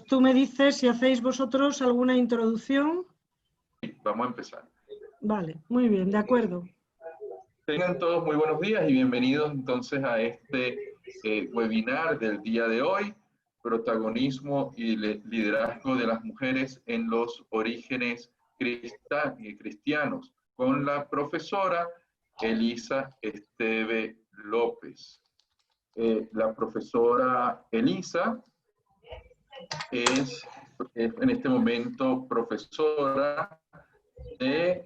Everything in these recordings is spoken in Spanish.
Tú me dices si hacéis vosotros alguna introducción. Sí, vamos a empezar. Vale, muy bien, de acuerdo. Tengan todos muy buenos días y bienvenidos entonces a este webinar del día de hoy, protagonismo y liderazgo de las mujeres en los orígenes cristianos, con la profesora Elisa Esteve López. La profesora Elisa es en este momento profesora de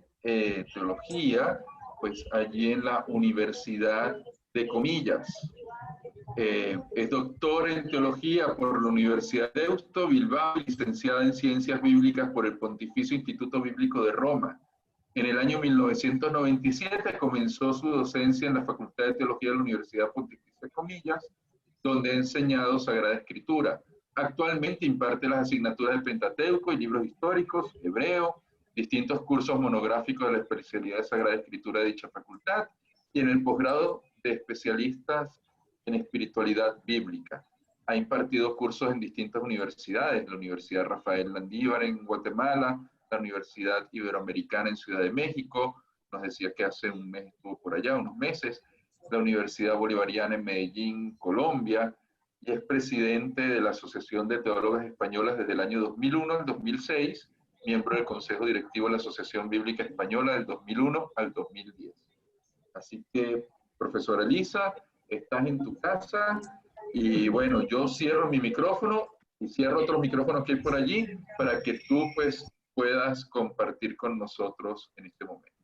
teología, pues allí en la Universidad de Comillas. Es doctor en teología por la Universidad de Deusto, Bilbao, y licenciada en ciencias bíblicas por el Pontificio Instituto Bíblico de Roma. En el año 1997 comenzó su docencia en la Facultad de Teología de la Universidad Pontificia de Comillas, donde ha enseñado Sagrada Escritura. Actualmente imparte las asignaturas del Pentateuco y libros históricos, hebreo, distintos cursos monográficos de la especialidad de Sagrada Escritura de dicha facultad y en el posgrado de especialistas en espiritualidad bíblica. Ha impartido cursos en distintas universidades, la Universidad Rafael Landívar en Guatemala, la Universidad Iberoamericana en Ciudad de México, nos decía que hace un mes estuvo por allá, unos meses, la Universidad Bolivariana en Medellín, Colombia, y es presidente de la Asociación de Teólogas Españolas desde el año 2001 al 2006, miembro del Consejo Directivo de la Asociación Bíblica Española del 2001 al 2010. Así que, profesora Elisa, estás en tu casa y bueno, yo cierro mi micrófono y cierro otros micrófonos que hay por allí para que tú pues puedas compartir con nosotros en este momento.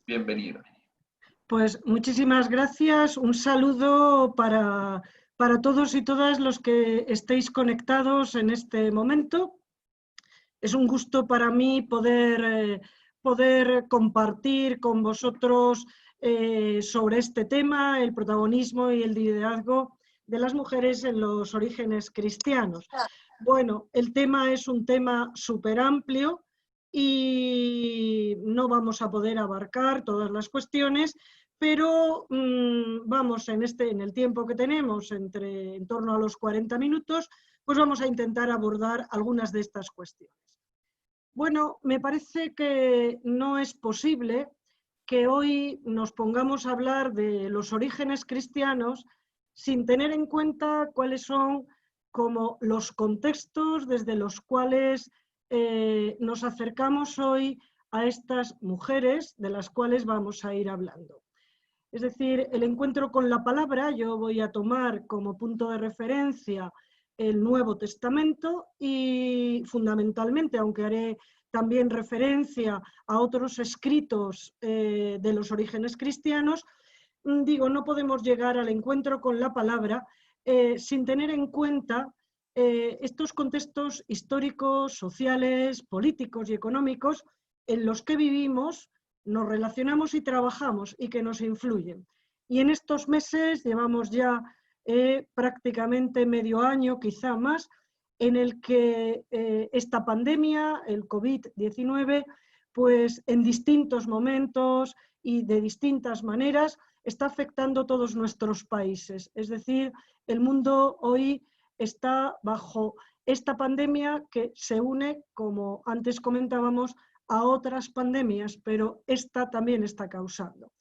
Bienvenida. Pues muchísimas gracias. Un saludo para todos y todas los que estéis conectados en este momento. Es un gusto para mí poder compartir con vosotros sobre este tema, el protagonismo y el liderazgo de las mujeres en los orígenes cristianos. Bueno, el tema es un tema súper amplio y no vamos a poder abarcar todas las cuestiones, pero vamos en el tiempo que tenemos, en torno a los 40 minutos, pues vamos a intentar abordar algunas de estas cuestiones. Bueno, me parece que no es posible que hoy nos pongamos a hablar de los orígenes cristianos sin tener en cuenta cuáles son como los contextos desde los cuales nos acercamos hoy a estas mujeres de las cuales vamos a ir hablando. Es decir, el encuentro con la palabra, yo voy a tomar como punto de referencia el Nuevo Testamento y fundamentalmente, aunque haré también referencia a otros escritos de los orígenes cristianos, digo, no podemos llegar al encuentro con la palabra sin tener en cuenta estos contextos históricos, sociales, políticos y económicos en los que vivimos, nos relacionamos y trabajamos y que nos influyen. Y en estos meses llevamos ya prácticamente medio año, quizá más, en el que esta pandemia, el COVID-19, pues en distintos momentos y de distintas maneras está afectando todos nuestros países. Es decir, el mundo hoy está bajo esta pandemia que se une, como antes comentábamos, a otras pandemias, pero esta también está causando.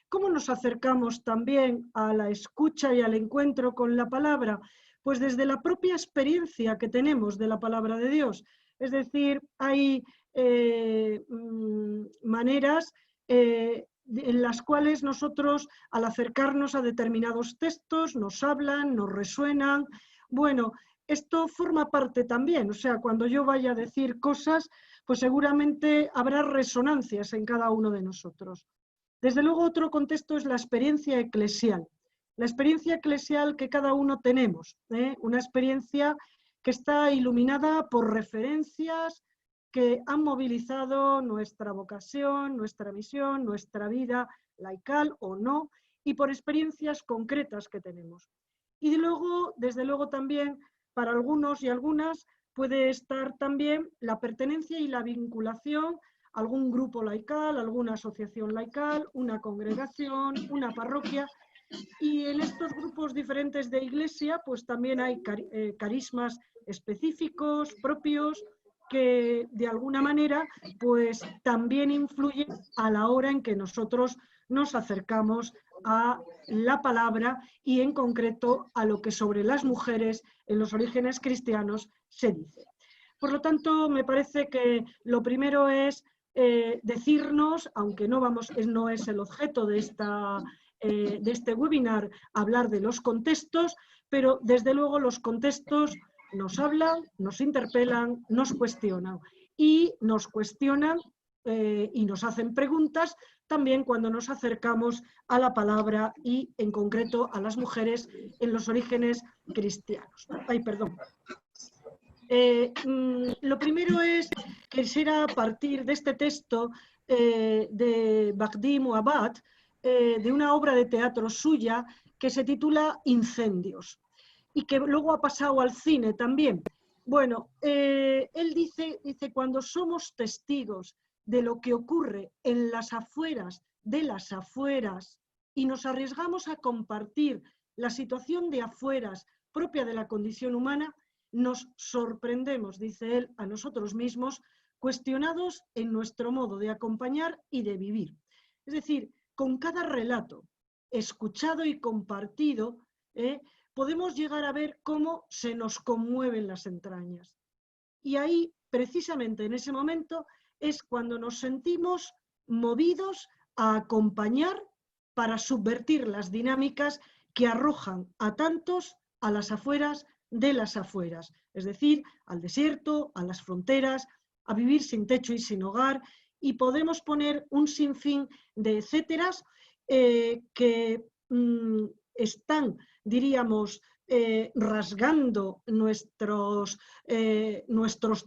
¿Cómo nos acercamos también a la escucha y al encuentro con la palabra? Pues desde la propia experiencia que tenemos de la palabra de Dios. Es decir, hay maneras en las cuales nosotros, al acercarnos a determinados textos, nos hablan, nos resuenan. Bueno, esto forma parte también, o sea, cuando yo vaya a decir cosas, pues seguramente habrá resonancias en cada uno de nosotros. Desde luego, otro contexto es la experiencia eclesial. La experiencia eclesial que cada uno tenemos, una experiencia que está iluminada por referencias que han movilizado nuestra vocación, nuestra misión, nuestra vida laical o no, y por experiencias concretas que tenemos. Y luego, desde luego también, para algunos y algunas, puede estar también la pertenencia y la vinculación a algún grupo laical, alguna asociación laical, una congregación, una parroquia, Y en estos grupos diferentes de iglesia, pues también hay carismas específicos, propios, que de alguna manera, pues también influyen a la hora en que nosotros nos acercamos a la palabra y en concreto a lo que sobre las mujeres en los orígenes cristianos se dice. Por lo tanto, me parece que lo primero es decirnos, aunque no es el objeto de este webinar, hablar de los contextos, pero desde luego los contextos nos hablan, nos interpelan, nos cuestionan y nos hacen preguntas también cuando nos acercamos a la palabra y en concreto a las mujeres en los orígenes cristianos. Ay, perdón. Lo primero es, quisiera partir de este texto de Baghdí Muhammad, de una obra de teatro suya que se titula Incendios y que luego ha pasado al cine también. Bueno, él dice, cuando somos testigos de lo que ocurre en las afueras de las afueras y nos arriesgamos a compartir la situación de afueras propia de la condición humana, nos sorprendemos, dice él, a nosotros mismos, cuestionados en nuestro modo de acompañar y de vivir. Es decir, con cada relato escuchado y compartido, podemos llegar a ver cómo se nos conmueven las entrañas. Y ahí, precisamente en ese momento, es cuando nos sentimos movidos a acompañar para subvertir las dinámicas que arrojan a tantos a las afueras de las afueras, es decir, al desierto, a las fronteras, a vivir sin techo y sin hogar, y podemos poner un sinfín de etcéteras que están, diríamos, rasgando nuestros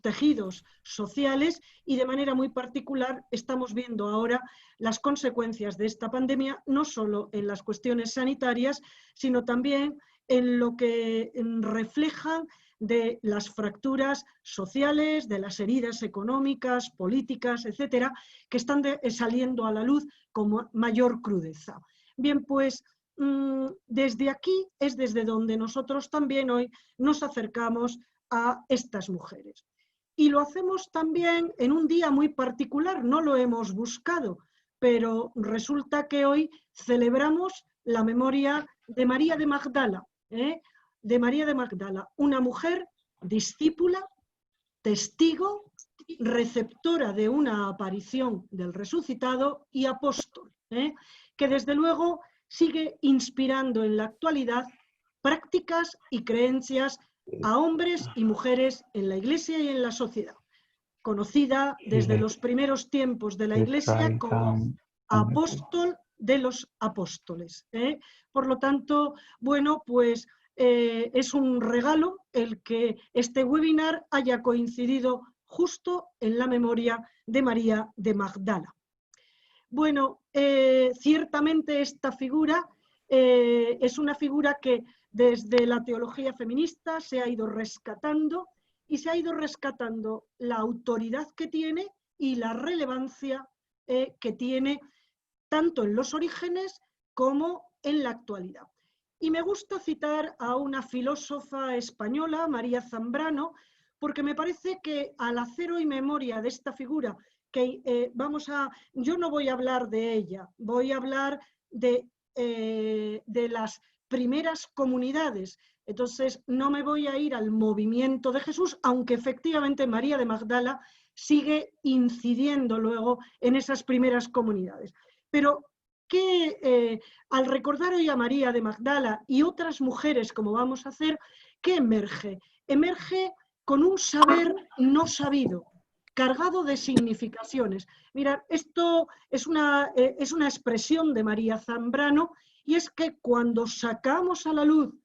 tejidos sociales y de manera muy particular estamos viendo ahora las consecuencias de esta pandemia, no solo en las cuestiones sanitarias, sino también en lo que reflejan de las fracturas sociales, de las heridas económicas, políticas, etcétera, que están saliendo a la luz con mayor crudeza. Bien, pues desde aquí es desde donde nosotros también hoy nos acercamos a estas mujeres. Y lo hacemos también en un día muy particular, no lo hemos buscado, pero resulta que hoy celebramos la memoria de María de Magdala, una mujer discípula, testigo, receptora de una aparición del resucitado y apóstol, que desde luego sigue inspirando en la actualidad prácticas y creencias a hombres y mujeres en la Iglesia y en la sociedad, conocida desde los primeros tiempos de la Iglesia como apóstol de los apóstoles. Por lo tanto, bueno, pues es un regalo el que este webinar haya coincidido justo en la memoria de María de Magdala. Bueno, ciertamente esta figura es una figura que desde la teología feminista se ha ido rescatando y se ha ido rescatando la autoridad que tiene y la relevancia que tiene tanto en los orígenes como en la actualidad. Y me gusta citar a una filósofa española, María Zambrano, porque me parece que al hacer hoy memoria de esta figura, que yo no voy a hablar de ella, voy a hablar de las primeras comunidades. Entonces no me voy a ir al movimiento de Jesús, aunque efectivamente María de Magdala sigue incidiendo luego en esas primeras comunidades. Pero que al recordar hoy a María de Magdala y otras mujeres, como vamos a hacer, ¿qué emerge? Emerge con un saber no sabido, cargado de significaciones. Mirad, esto es una expresión de María Zambrano, y es que cuando sacamos a la luz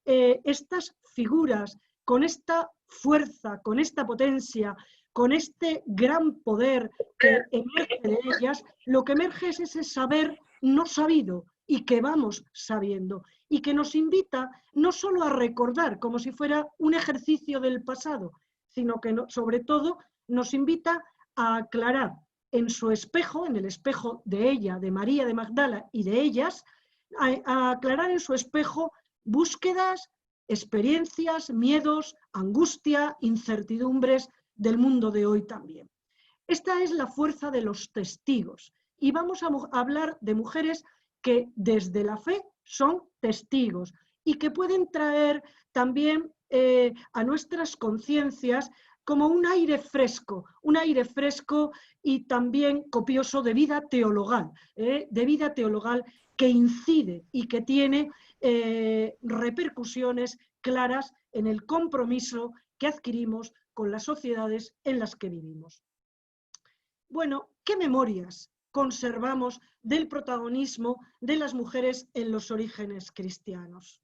estas figuras con esta fuerza, con esta potencia, con este gran poder que emerge de ellas, lo que emerge es ese saber no sabido y que vamos sabiendo, y que nos invita no solo a recordar como si fuera un ejercicio del pasado, sino que sobre todo nos invita a aclarar en su espejo, en el espejo de ella, de María de Magdala y de ellas, a aclarar en su espejo búsquedas, experiencias, miedos, angustia, incertidumbres del mundo de hoy también. Esta es la fuerza de los testigos y vamos a hablar de mujeres que desde la fe son testigos y que pueden traer también a nuestras conciencias como un aire fresco y también copioso de vida teologal que incide y que tiene repercusiones claras en el compromiso que adquirimos con las sociedades en las que vivimos. Bueno, ¿qué memorias conservamos del protagonismo de las mujeres en los orígenes cristianos?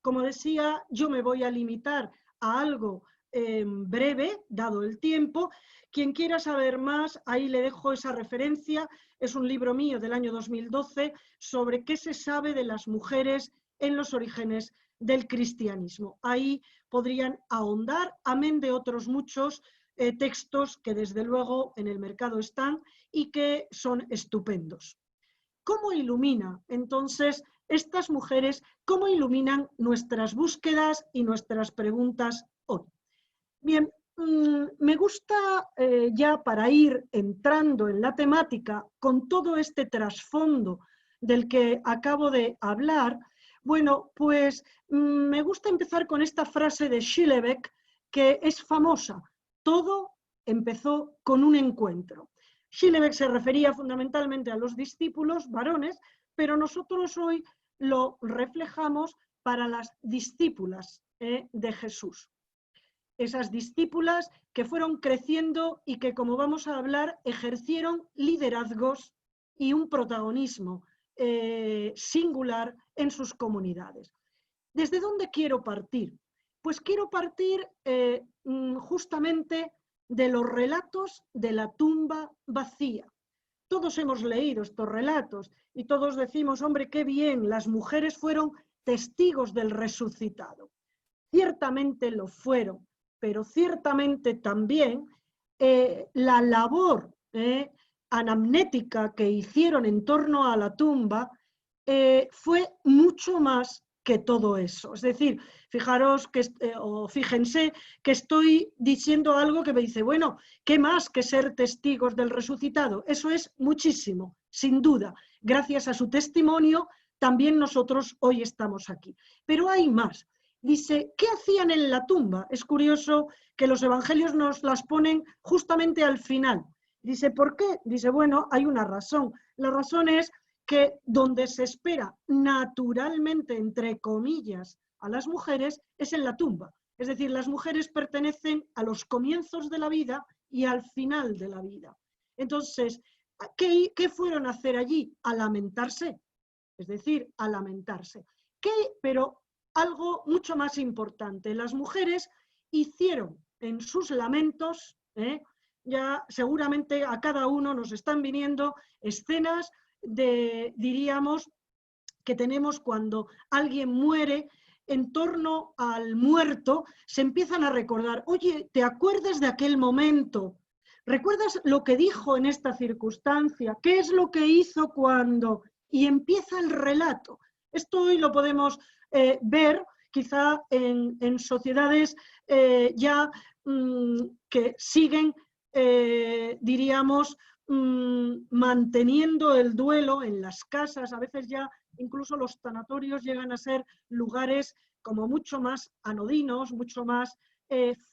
Como decía, yo me voy a limitar a algo breve, dado el tiempo. Quien quiera saber más, ahí le dejo esa referencia. Es un libro mío del año 2012 sobre qué se sabe de las mujeres en los orígenes del cristianismo. Ahí podrían ahondar, amén de otros muchos textos que desde luego en el mercado están y que son estupendos. ¿Cómo ilumina entonces estas mujeres, cómo iluminan nuestras búsquedas y nuestras preguntas hoy? Bien, me gusta ya para ir entrando en la temática con todo este trasfondo del que acabo de hablar, bueno, pues me gusta empezar con esta frase de Schillebeeck que es famosa: todo empezó con un encuentro. Schillebeeck se refería fundamentalmente a los discípulos varones, pero nosotros hoy lo reflejamos para las discípulas de Jesús. Esas discípulas que fueron creciendo y que, como vamos a hablar, ejercieron liderazgos y un protagonismo singular en sus comunidades. ¿Desde dónde quiero partir? Pues quiero partir justamente de los relatos de la tumba vacía. Todos hemos leído estos relatos y todos decimos, hombre, qué bien, las mujeres fueron testigos del resucitado. Ciertamente lo fueron, pero ciertamente también la labor anamnética que hicieron en torno a la tumba fue mucho más que todo eso. Es decir, fijaros que, o fíjense que estoy diciendo algo que me dice, bueno, ¿qué más que ser testigos del resucitado? Eso es muchísimo, sin duda. Gracias a su testimonio, también nosotros hoy estamos aquí. Pero hay más. Dice, ¿qué hacían en la tumba? Es curioso que los evangelios nos las ponen justamente al final. Dice, ¿por qué? Dice, bueno, hay una razón. La razón es que donde se espera naturalmente, entre comillas, a las mujeres, es en la tumba. Es decir, las mujeres pertenecen a los comienzos de la vida y al final de la vida. Entonces, ¿qué fueron a hacer allí? A lamentarse. Es decir, a lamentarse. Pero algo mucho más importante, las mujeres hicieron en sus lamentos, ya seguramente a cada uno nos están viniendo escenas diríamos, que tenemos cuando alguien muere. En torno al muerto se empiezan a recordar, oye, ¿te acuerdas de aquel momento? ¿Recuerdas lo que dijo en esta circunstancia? ¿Qué es lo que hizo cuando? Y empieza el relato. Esto hoy lo podemos ver quizá en sociedades ya que siguen, diríamos, manteniendo el duelo en las casas. A veces ya incluso los tanatorios llegan a ser lugares como mucho más anodinos, mucho más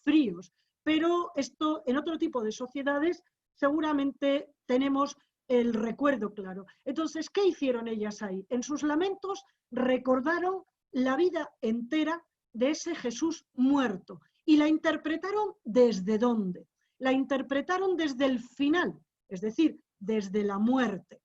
fríos. Pero esto en otro tipo de sociedades seguramente tenemos el recuerdo claro. Entonces, ¿qué hicieron ellas ahí? En sus lamentos recordaron la vida entera de ese Jesús muerto y la interpretaron ¿desde dónde? La interpretaron desde el final. Es decir, desde la muerte,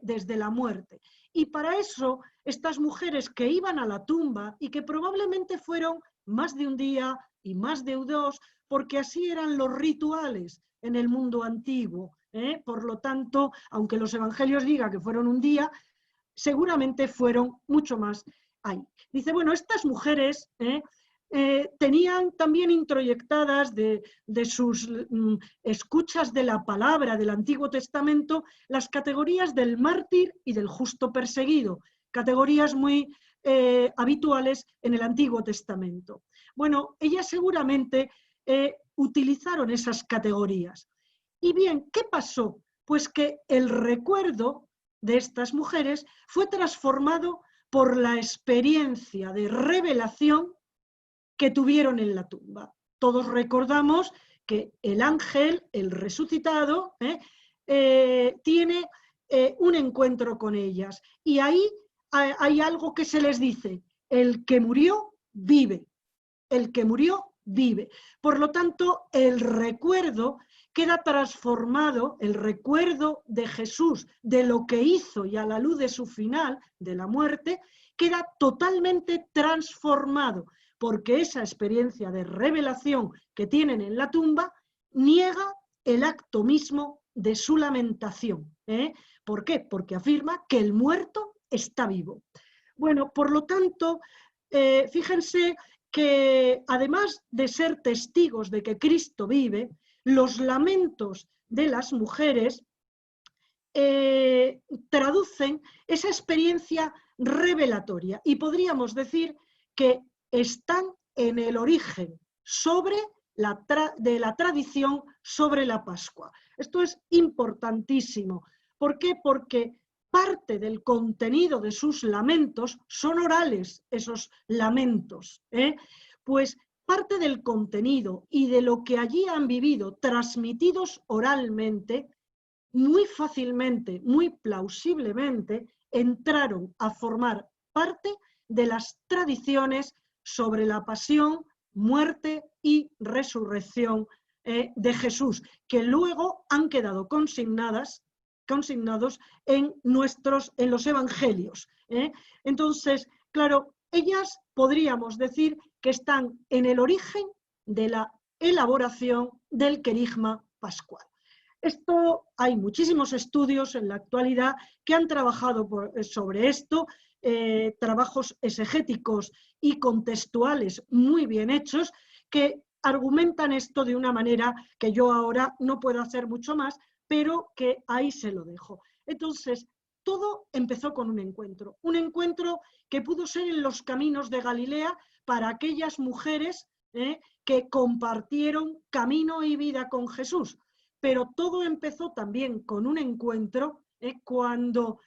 desde la muerte. Y para eso, estas mujeres que iban a la tumba y que probablemente fueron más de un día y más de dos, porque así eran los rituales en el mundo antiguo. Por lo tanto, aunque los evangelios digan que fueron un día, seguramente fueron mucho más ahí. Dice, bueno, estas mujeres tenían también introyectadas de sus escuchas de la palabra del Antiguo Testamento las categorías del mártir y del justo perseguido, categorías muy habituales en el Antiguo Testamento. Bueno, ellas seguramente utilizaron esas categorías. Y bien, ¿qué pasó? Pues que el recuerdo de estas mujeres fue transformado por la experiencia de revelación que tuvieron en la tumba. Todos recordamos que el ángel, el resucitado, tiene un encuentro con ellas. Y ahí hay algo que se les dice: el que murió, vive. El que murió, vive. Por lo tanto, el recuerdo queda transformado, el recuerdo de Jesús, de lo que hizo y a la luz de su final, de la muerte, queda totalmente transformado, porque esa experiencia de revelación que tienen en la tumba niega el acto mismo de su lamentación. ¿Por qué? Porque afirma que el muerto está vivo. Bueno, por lo tanto, fíjense que además de ser testigos de que Cristo vive, los lamentos de las mujeres traducen esa experiencia revelatoria y podríamos decir que están en el origen de la tradición sobre la Pascua. Esto es importantísimo. ¿Por qué? Porque parte del contenido de sus lamentos son orales, esos lamentos, pues parte del contenido y de lo que allí han vivido transmitidos oralmente, muy fácilmente, muy plausiblemente, entraron a formar parte de las tradiciones sobre la pasión, muerte y resurrección de Jesús, que luego han quedado consignados en los evangelios. Entonces, claro, ellas podríamos decir que están en el origen de la elaboración del querigma pascual. Esto, hay muchísimos estudios en la actualidad que han trabajado sobre esto, trabajos exegéticos y contextuales muy bien hechos, que argumentan esto de una manera que yo ahora no puedo hacer mucho más, pero que ahí se lo dejo. Entonces, todo empezó con un encuentro que pudo ser en los caminos de Galilea para aquellas mujeres que compartieron camino y vida con Jesús. Pero todo empezó también con un encuentro cuando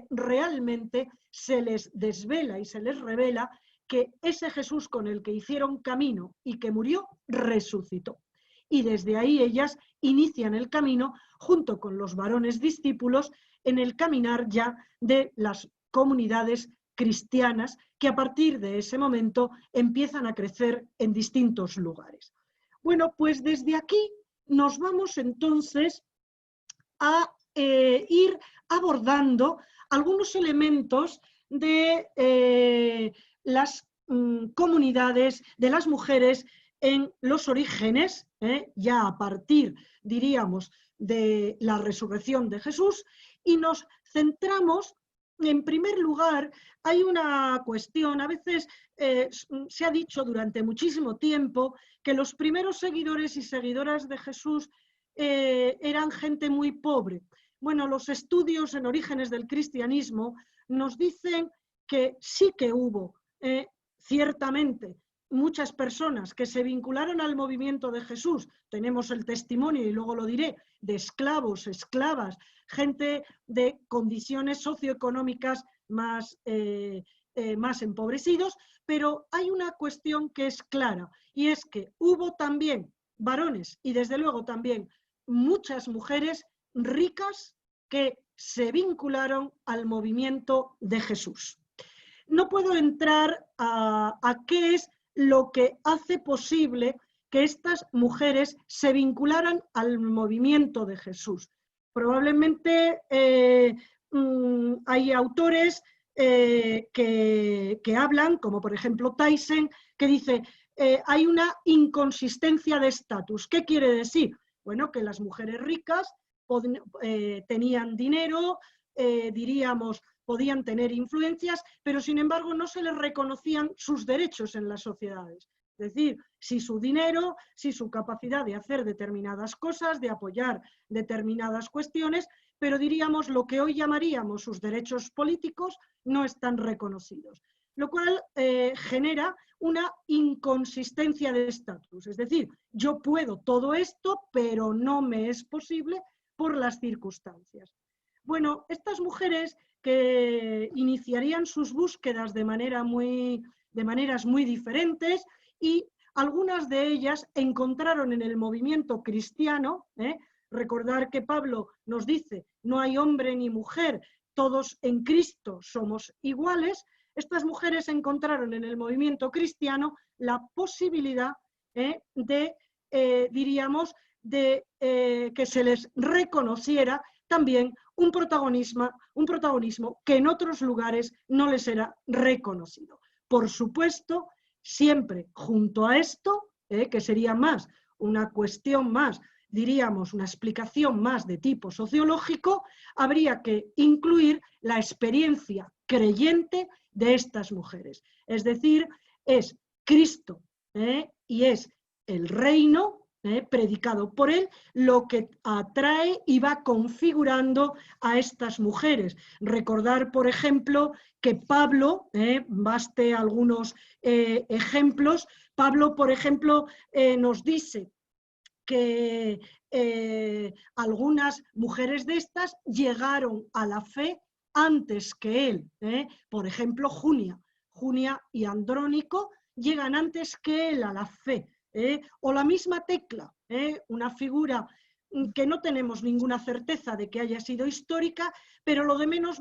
realmente se les desvela y se les revela que ese Jesús con el que hicieron camino y que murió, resucitó. Y desde ahí ellas inician el camino junto con los varones discípulos en el caminar ya de las comunidades cristianas que a partir de ese momento empiezan a crecer en distintos lugares. Bueno, pues desde aquí nos vamos entonces a ir abordando algunos elementos de las comunidades, de las mujeres en los orígenes, ya a partir, diríamos, de la resurrección de Jesús, y nos centramos, en primer lugar, hay una cuestión, a veces se ha dicho durante muchísimo tiempo que los primeros seguidores y seguidoras de Jesús eran gente muy pobre. Bueno, los estudios en orígenes del cristianismo nos dicen que sí que hubo, ciertamente, muchas personas que se vincularon al movimiento de Jesús. Tenemos el testimonio, y luego lo diré, de esclavos, esclavas, gente de condiciones socioeconómicas más empobrecidos, pero hay una cuestión que es clara, y es que hubo también varones y desde luego también muchas mujeres ricas que se vincularon al movimiento de Jesús. No puedo entrar a qué es lo que hace posible que estas mujeres se vincularan al movimiento de Jesús. Probablemente hay autores que hablan, como por ejemplo Tyson, que dice hay una inconsistencia de estatus. ¿Qué quiere decir? Bueno, que las mujeres ricas tenían dinero, diríamos, podían tener influencias, pero sin embargo no se les reconocían sus derechos en las sociedades. Es decir, si su dinero, si su capacidad de hacer determinadas cosas, de apoyar determinadas cuestiones, pero diríamos lo que hoy llamaríamos sus derechos políticos no están reconocidos, lo cual genera una inconsistencia de estatus. Es decir, yo puedo todo esto, pero no me es posible por las circunstancias. Bueno, estas mujeres que iniciarían sus búsquedas de maneras muy diferentes, y algunas de ellas encontraron en el movimiento cristiano, recordar que Pablo nos dice, no hay hombre ni mujer, todos en Cristo somos iguales. Estas mujeres encontraron en el movimiento cristiano la posibilidad diríamos, de que se les reconociera también un protagonismo que en otros lugares no les era reconocido. Por supuesto, siempre junto a esto, que sería más una cuestión más, diríamos, una explicación más de tipo sociológico, habría que incluir la experiencia creyente de estas mujeres. Es decir, es Cristo y es el reino predicado por él lo que atrae y va configurando a estas mujeres. Recordar, por ejemplo, que Pablo, baste algunos ejemplos, Pablo, por ejemplo, nos dice que algunas mujeres de estas llegaron a la fe antes que él. Por ejemplo, Junia y Andrónico llegan antes que él a la fe. O la misma Tecla, una figura que no tenemos ninguna certeza de que haya sido histórica, pero lo de menos,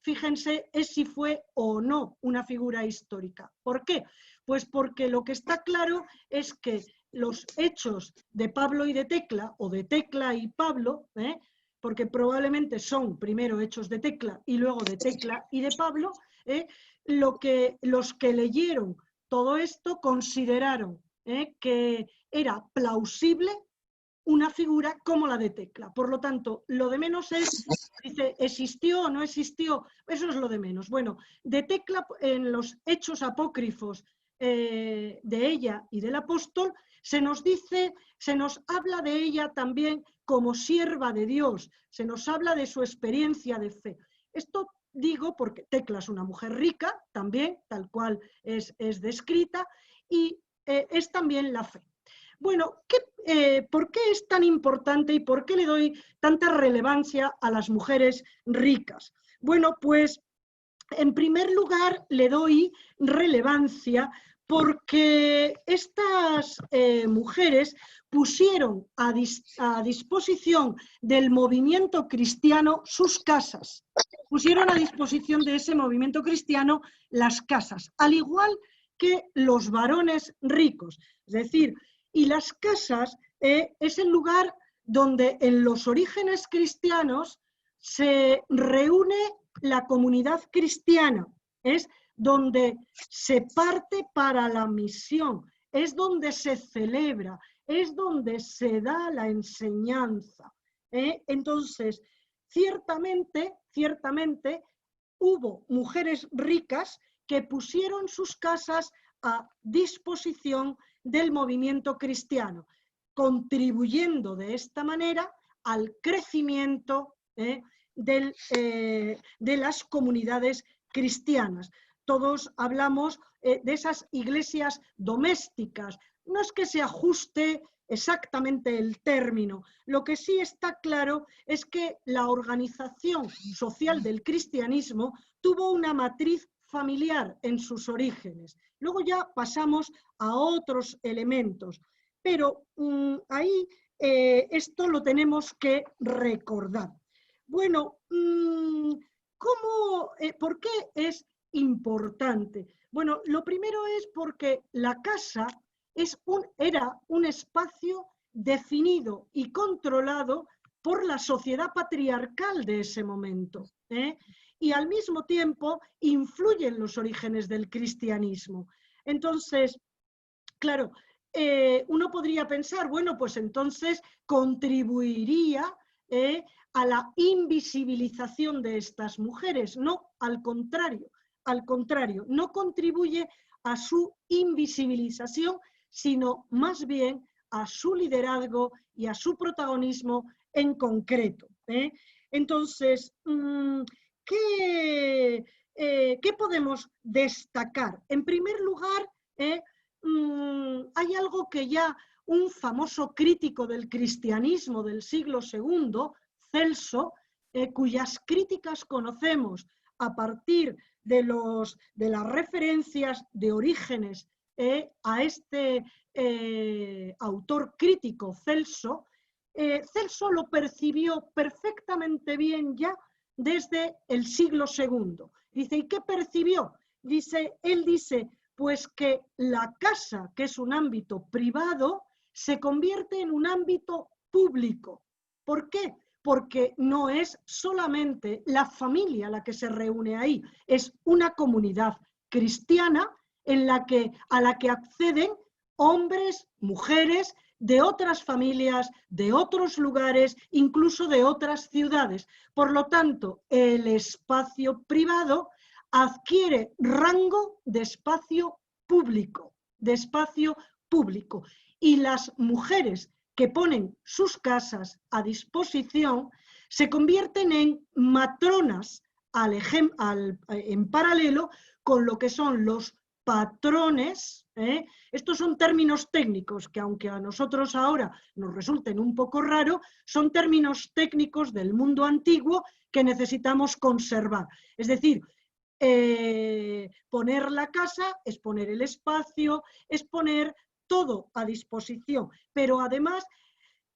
fíjense, es si fue o no una figura histórica. ¿Por qué? Pues porque lo que está claro es que los hechos de Pablo y de Tecla, o de Tecla y Pablo, porque probablemente son primero hechos de Tecla y luego de Tecla y de Pablo, los que leyeron todo esto consideraron que era plausible una figura como la de Tecla. Por lo tanto, lo de menos es, dice, ¿existió o no existió? Eso es lo de menos. Bueno, de Tecla, en los hechos apócrifos de ella y del apóstol, se nos dice, se nos habla de ella también como sierva de Dios, se nos habla de su experiencia de fe. Esto digo porque Tecla es una mujer rica, también, tal cual es descrita, y es también la fe. Bueno, ¿por qué es tan importante y por qué le doy tanta relevancia a las mujeres ricas? Bueno, pues en primer lugar le doy relevancia porque estas mujeres pusieron a disposición del movimiento cristiano sus casas, pusieron a disposición de ese movimiento cristiano las casas, al igual que los varones ricos. Es decir, y las casas es el lugar donde en los orígenes cristianos se reúne la comunidad cristiana, es donde se parte para la misión, es donde se celebra, es donde se da la enseñanza. Entonces, ciertamente hubo mujeres ricas que pusieron sus casas a disposición del movimiento cristiano, contribuyendo de esta manera al crecimiento de las comunidades cristianas. Todos hablamos de esas iglesias domésticas. No es que se ajuste exactamente el término. Lo que sí está claro es que la organización social del cristianismo tuvo una matriz familiar en sus orígenes. Luego ya pasamos a otros elementos, pero ahí esto lo tenemos que recordar. Bueno, ¿por qué es importante? Bueno, lo primero es porque la casa era un espacio definido y controlado por la sociedad patriarcal de ese momento, y al mismo tiempo influye en los orígenes del cristianismo. Entonces, claro, uno podría pensar, bueno, pues entonces contribuiría a la invisibilización de estas mujeres. No, al contrario, no contribuye a su invisibilización, sino más bien a su liderazgo y a su protagonismo en concreto. Entonces, ¿qué podemos destacar? En primer lugar, hay algo que ya un famoso crítico del cristianismo del siglo II, Celso, cuyas críticas conocemos a partir de las referencias de Orígenes a este autor crítico Celso, Celso lo percibió perfectamente bien ya desde el siglo II. Dice, ¿y qué percibió? Él dice, pues que la casa, que es un ámbito privado, se convierte en un ámbito público. ¿Por qué? Porque no es solamente la familia la que se reúne ahí, es una comunidad cristiana a la que acceden hombres, mujeres, de otras familias, de otros lugares, incluso de otras ciudades. Por lo tanto, el espacio privado adquiere rango de espacio público, Y las mujeres que ponen sus casas a disposición se convierten en matronas en paralelo con lo que son los patrones. Estos son términos técnicos que, aunque a nosotros ahora nos resulten un poco raros, son términos técnicos del mundo antiguo que necesitamos conservar. Es decir, poner la casa es poner el espacio, es poner todo a disposición, pero además,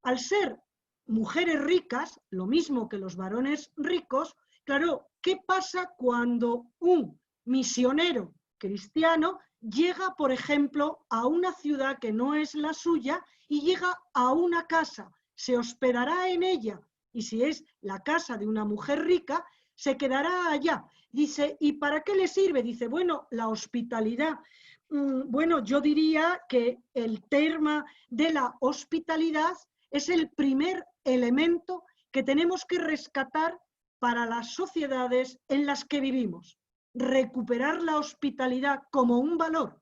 al ser mujeres ricas, lo mismo que los varones ricos, claro, ¿qué pasa cuando un misionero cristiano llega, por ejemplo, a una ciudad que no es la suya y llega a una casa? Se hospedará en ella, y si es la casa de una mujer rica, se quedará allá. Dice, ¿y para qué le sirve? Dice, bueno, la hospitalidad. Bueno, yo diría que el tema de la hospitalidad es el primer elemento que tenemos que rescatar para las sociedades en las que vivimos. Recuperar la hospitalidad como un valor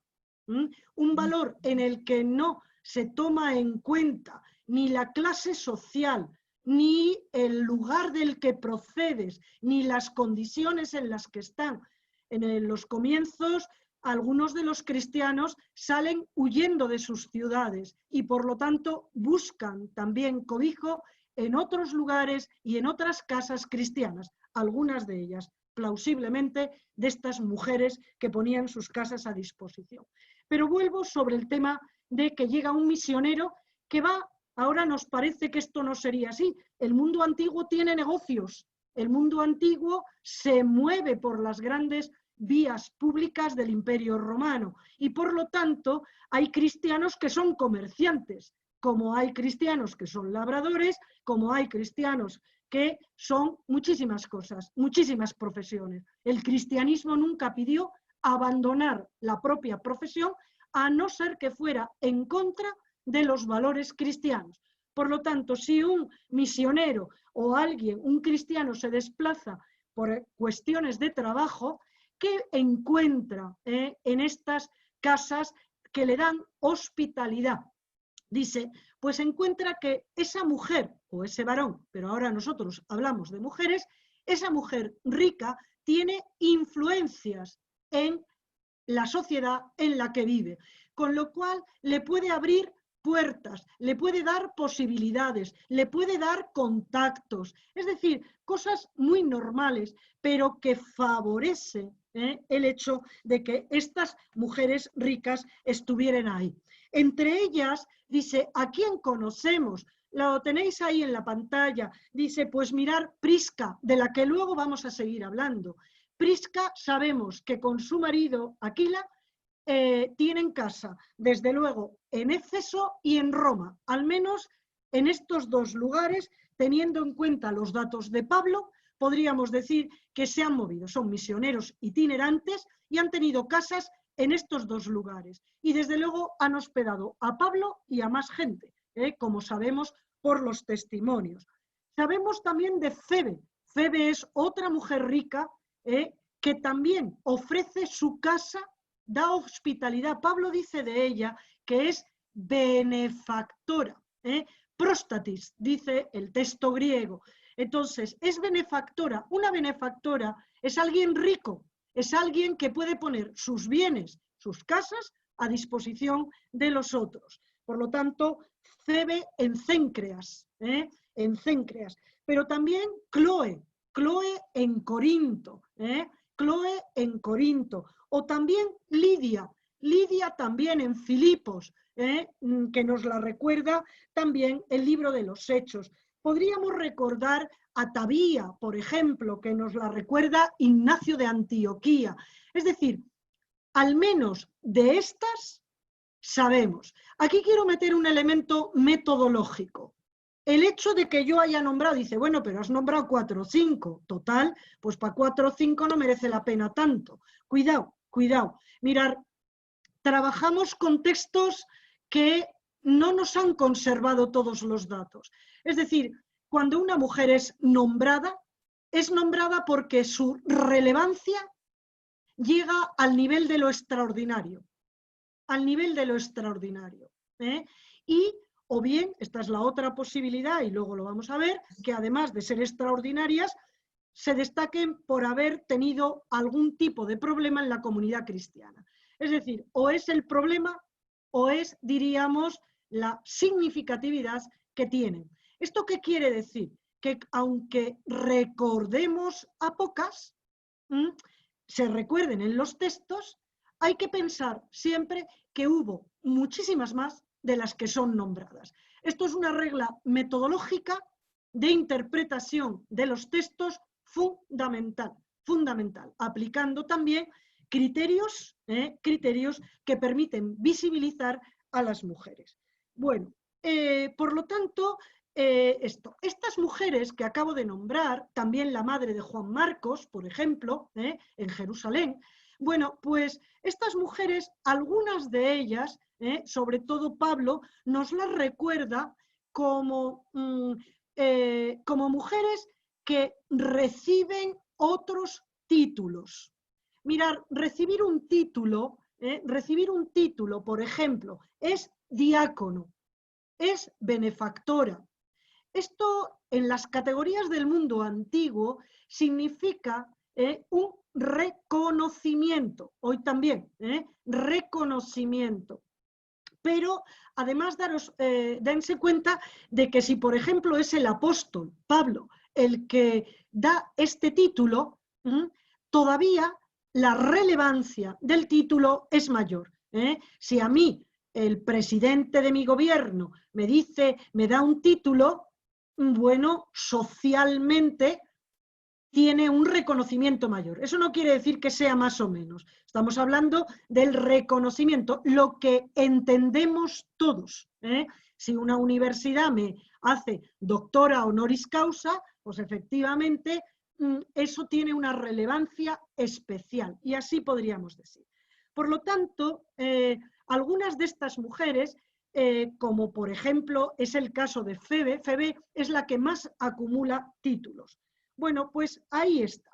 en el que no se toma en cuenta ni la clase social, ni el lugar del que procedes, ni las condiciones en las que están. En los comienzos, algunos de los cristianos salen huyendo de sus ciudades y por lo tanto buscan también cobijo en otros lugares y en otras casas cristianas, algunas de ellas plausiblemente de estas mujeres que ponían sus casas a disposición. Pero vuelvo sobre el tema de que llega un misionero que va. Ahora nos parece que esto no sería así. El mundo antiguo tiene negocios. El mundo antiguo se mueve por las grandes vías públicas del Imperio Romano y por lo tanto hay cristianos que son comerciantes, como hay cristianos que son labradores, como hay cristianos que son muchísimas cosas, muchísimas profesiones. El cristianismo nunca pidió abandonar la propia profesión, a no ser que fuera en contra de los valores cristianos. Por lo tanto, si un misionero o alguien, un cristiano, se desplaza por cuestiones de trabajo, ¿qué encuentra en estas casas que le dan hospitalidad? Dice, pues encuentra que esa mujer o ese varón, pero ahora nosotros hablamos de mujeres, esa mujer rica tiene influencias en la sociedad en la que vive, con lo cual le puede abrir puertas, le puede dar posibilidades, le puede dar contactos, es decir, cosas muy normales, pero que favorecen el hecho de que estas mujeres ricas estuvieran ahí. Entre ellas, dice, ¿a quién conocemos? Lo tenéis ahí en la pantalla. Dice, pues mirar Prisca, de la que luego vamos a seguir hablando. Prisca sabemos que con su marido, Aquila, tienen casa, desde luego, en Éfeso y en Roma, al menos en estos dos lugares, teniendo en cuenta los datos de Pablo, podríamos decir que se han movido, son misioneros itinerantes y han tenido casas en estos dos lugares. Y desde luego han hospedado a Pablo y a más gente, como sabemos por los testimonios. Sabemos también de Febe. Febe es otra mujer rica que también ofrece su casa da hospitalidad. Pablo dice de ella que es benefactora, próstatis, dice el texto griego. Entonces, es benefactora. Una benefactora es alguien rico, es alguien que puede poner sus bienes, sus casas, a disposición de los otros. Por lo tanto, Febe en Céncreas, en Céncreas. Pero también Cloe en Corinto, Cloe en Corinto. O también Lidia también en Filipos, que nos la recuerda también el libro de los Hechos. Podríamos recordar a Tabía, por ejemplo, que nos la recuerda Ignacio de Antioquía. Es decir, al menos de estas sabemos. Aquí quiero meter un elemento metodológico. El hecho de que yo haya nombrado, dice, bueno, pero has nombrado 4 o 5, total, pues para 4 o 5 no merece la pena tanto. Cuidado, cuidado. Mirad, trabajamos con textos que no nos han conservado todos los datos. Es decir, cuando una mujer es nombrada porque su relevancia llega al nivel de lo extraordinario, Y, o bien, esta es la otra posibilidad, y luego lo vamos a ver, que además de ser extraordinarias, se destaquen por haber tenido algún tipo de problema en la comunidad cristiana. Es decir, o es el problema o es, diríamos, la significatividad que tienen. ¿Esto qué quiere decir? Que aunque recordemos a pocas, se recuerden en los textos, hay que pensar siempre que hubo muchísimas más de las que son nombradas. Esto es una regla metodológica de interpretación de los textos fundamental, aplicando también criterios que permiten visibilizar a las mujeres. Bueno, por lo tanto, estas mujeres que acabo de nombrar, también la madre de Juan Marcos, por ejemplo, en Jerusalén, bueno, pues estas mujeres, algunas de ellas, sobre todo Pablo, nos las recuerda como mujeres que reciben otros títulos. Mirad, recibir un título, por ejemplo, es diácono, es benefactora. Esto en las categorías del mundo antiguo significa un reconocimiento, hoy también, reconocimiento. Pero además dense cuenta de que si, por ejemplo, es el apóstol Pablo el que da este título, todavía la relevancia del título es mayor. Si a mí el presidente de mi gobierno me da un título, bueno, socialmente tiene un reconocimiento mayor. Eso no quiere decir que sea más o menos. Estamos hablando del reconocimiento, lo que entendemos todos. Si una universidad me hace doctora honoris causa, pues efectivamente eso tiene una relevancia especial. Y así podríamos decir. Por lo tanto, algunas de estas mujeres, como por ejemplo es el caso de Febe es la que más acumula títulos. Bueno, pues ahí está.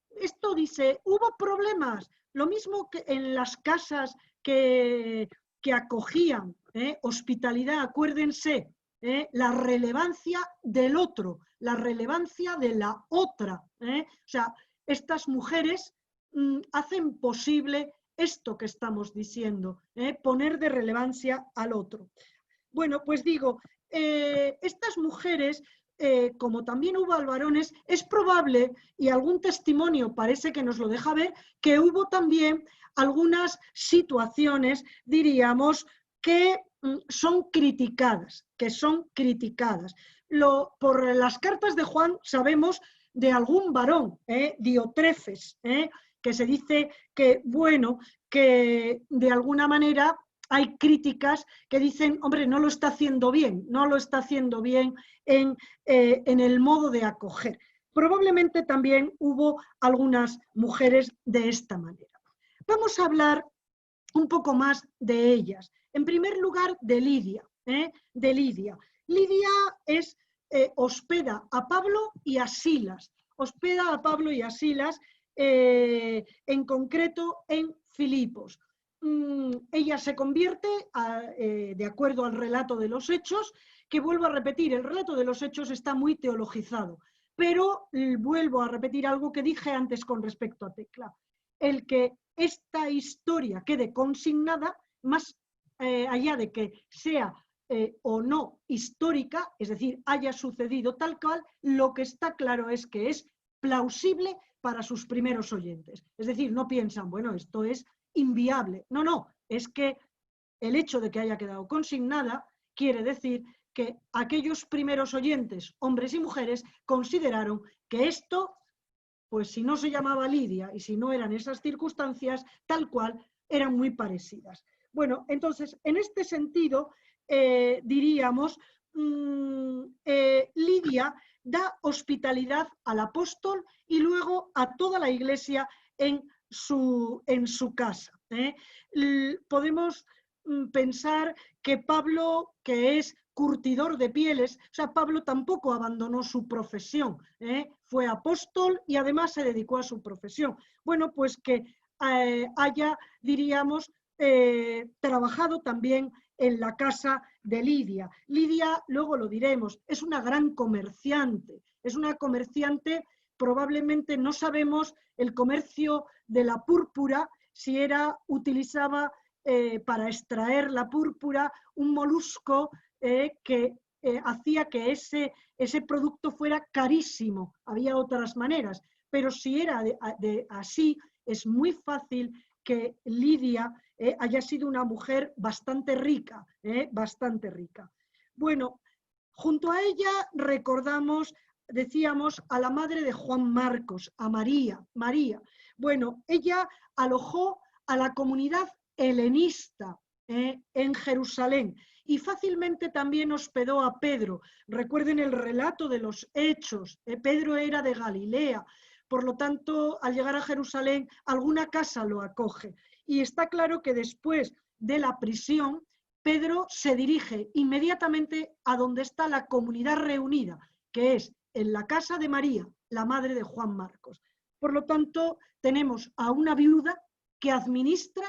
Esto dice, hubo problemas, lo mismo que en las casas que acogían hospitalidad, acuérdense, la relevancia del otro, la relevancia de la otra. O sea, estas mujeres hacen posible esto que estamos diciendo, poner de relevancia al otro. Bueno, pues digo, estas mujeres, como también hubo varones, es probable, y algún testimonio parece que nos lo deja ver, que hubo también algunas situaciones, diríamos, que son criticadas, por las cartas de Juan sabemos de algún varón, Diotrefes, que se dice que, bueno, que de alguna manera hay críticas que dicen, hombre, no lo está haciendo bien en el modo de acoger. Probablemente también hubo algunas mujeres de esta manera. Vamos a hablar un poco más de ellas. En primer lugar, de Lidia. Lidia hospeda a Pablo y a Silas. En concreto en Filipos. Ella se convierte, de acuerdo al relato de los Hechos, que vuelvo a repetir, el relato de los Hechos está muy teologizado, pero vuelvo a repetir algo que dije antes con respecto a Tecla. El que esta historia quede consignada, más allá de que sea o no histórica, es decir, haya sucedido tal cual, lo que está claro es que es plausible para sus primeros oyentes. Es decir, no piensan, bueno, esto es inviable. No, no, es que el hecho de que haya quedado consignada quiere decir que aquellos primeros oyentes, hombres y mujeres, consideraron que esto, pues si no se llamaba Lidia y si no eran esas circunstancias, tal cual, eran muy parecidas. Bueno, entonces, en este sentido, diríamos, Lidia da hospitalidad al apóstol y luego a toda la iglesia en su casa. Podemos pensar que Pablo, que es curtidor de pieles, o sea, Pablo tampoco abandonó su profesión, fue apóstol y además se dedicó a su profesión. Bueno, pues que haya, diríamos, trabajado también en la casa de Lidia. Lidia, luego lo diremos, es una gran comerciante, es una comerciante, probablemente no sabemos el comercio de la púrpura, si utilizaba para extraer la púrpura un molusco que hacía que ese producto fuera carísimo. Había otras maneras, pero si era así, es muy fácil que Lidia haya sido una mujer bastante rica, bastante rica. Bueno, junto a ella recordamos, decíamos, a la madre de Juan Marcos, a María. Bueno, ella alojó a la comunidad helenista en Jerusalén y fácilmente también hospedó a Pedro. Recuerden el relato de los Hechos, Pedro era de Galilea, por lo tanto, al llegar a Jerusalén, alguna casa lo acoge. Y está claro que después de la prisión, Pedro se dirige inmediatamente a donde está la comunidad reunida, que es en la casa de María, la madre de Juan Marcos. Por lo tanto, tenemos a una viuda que administra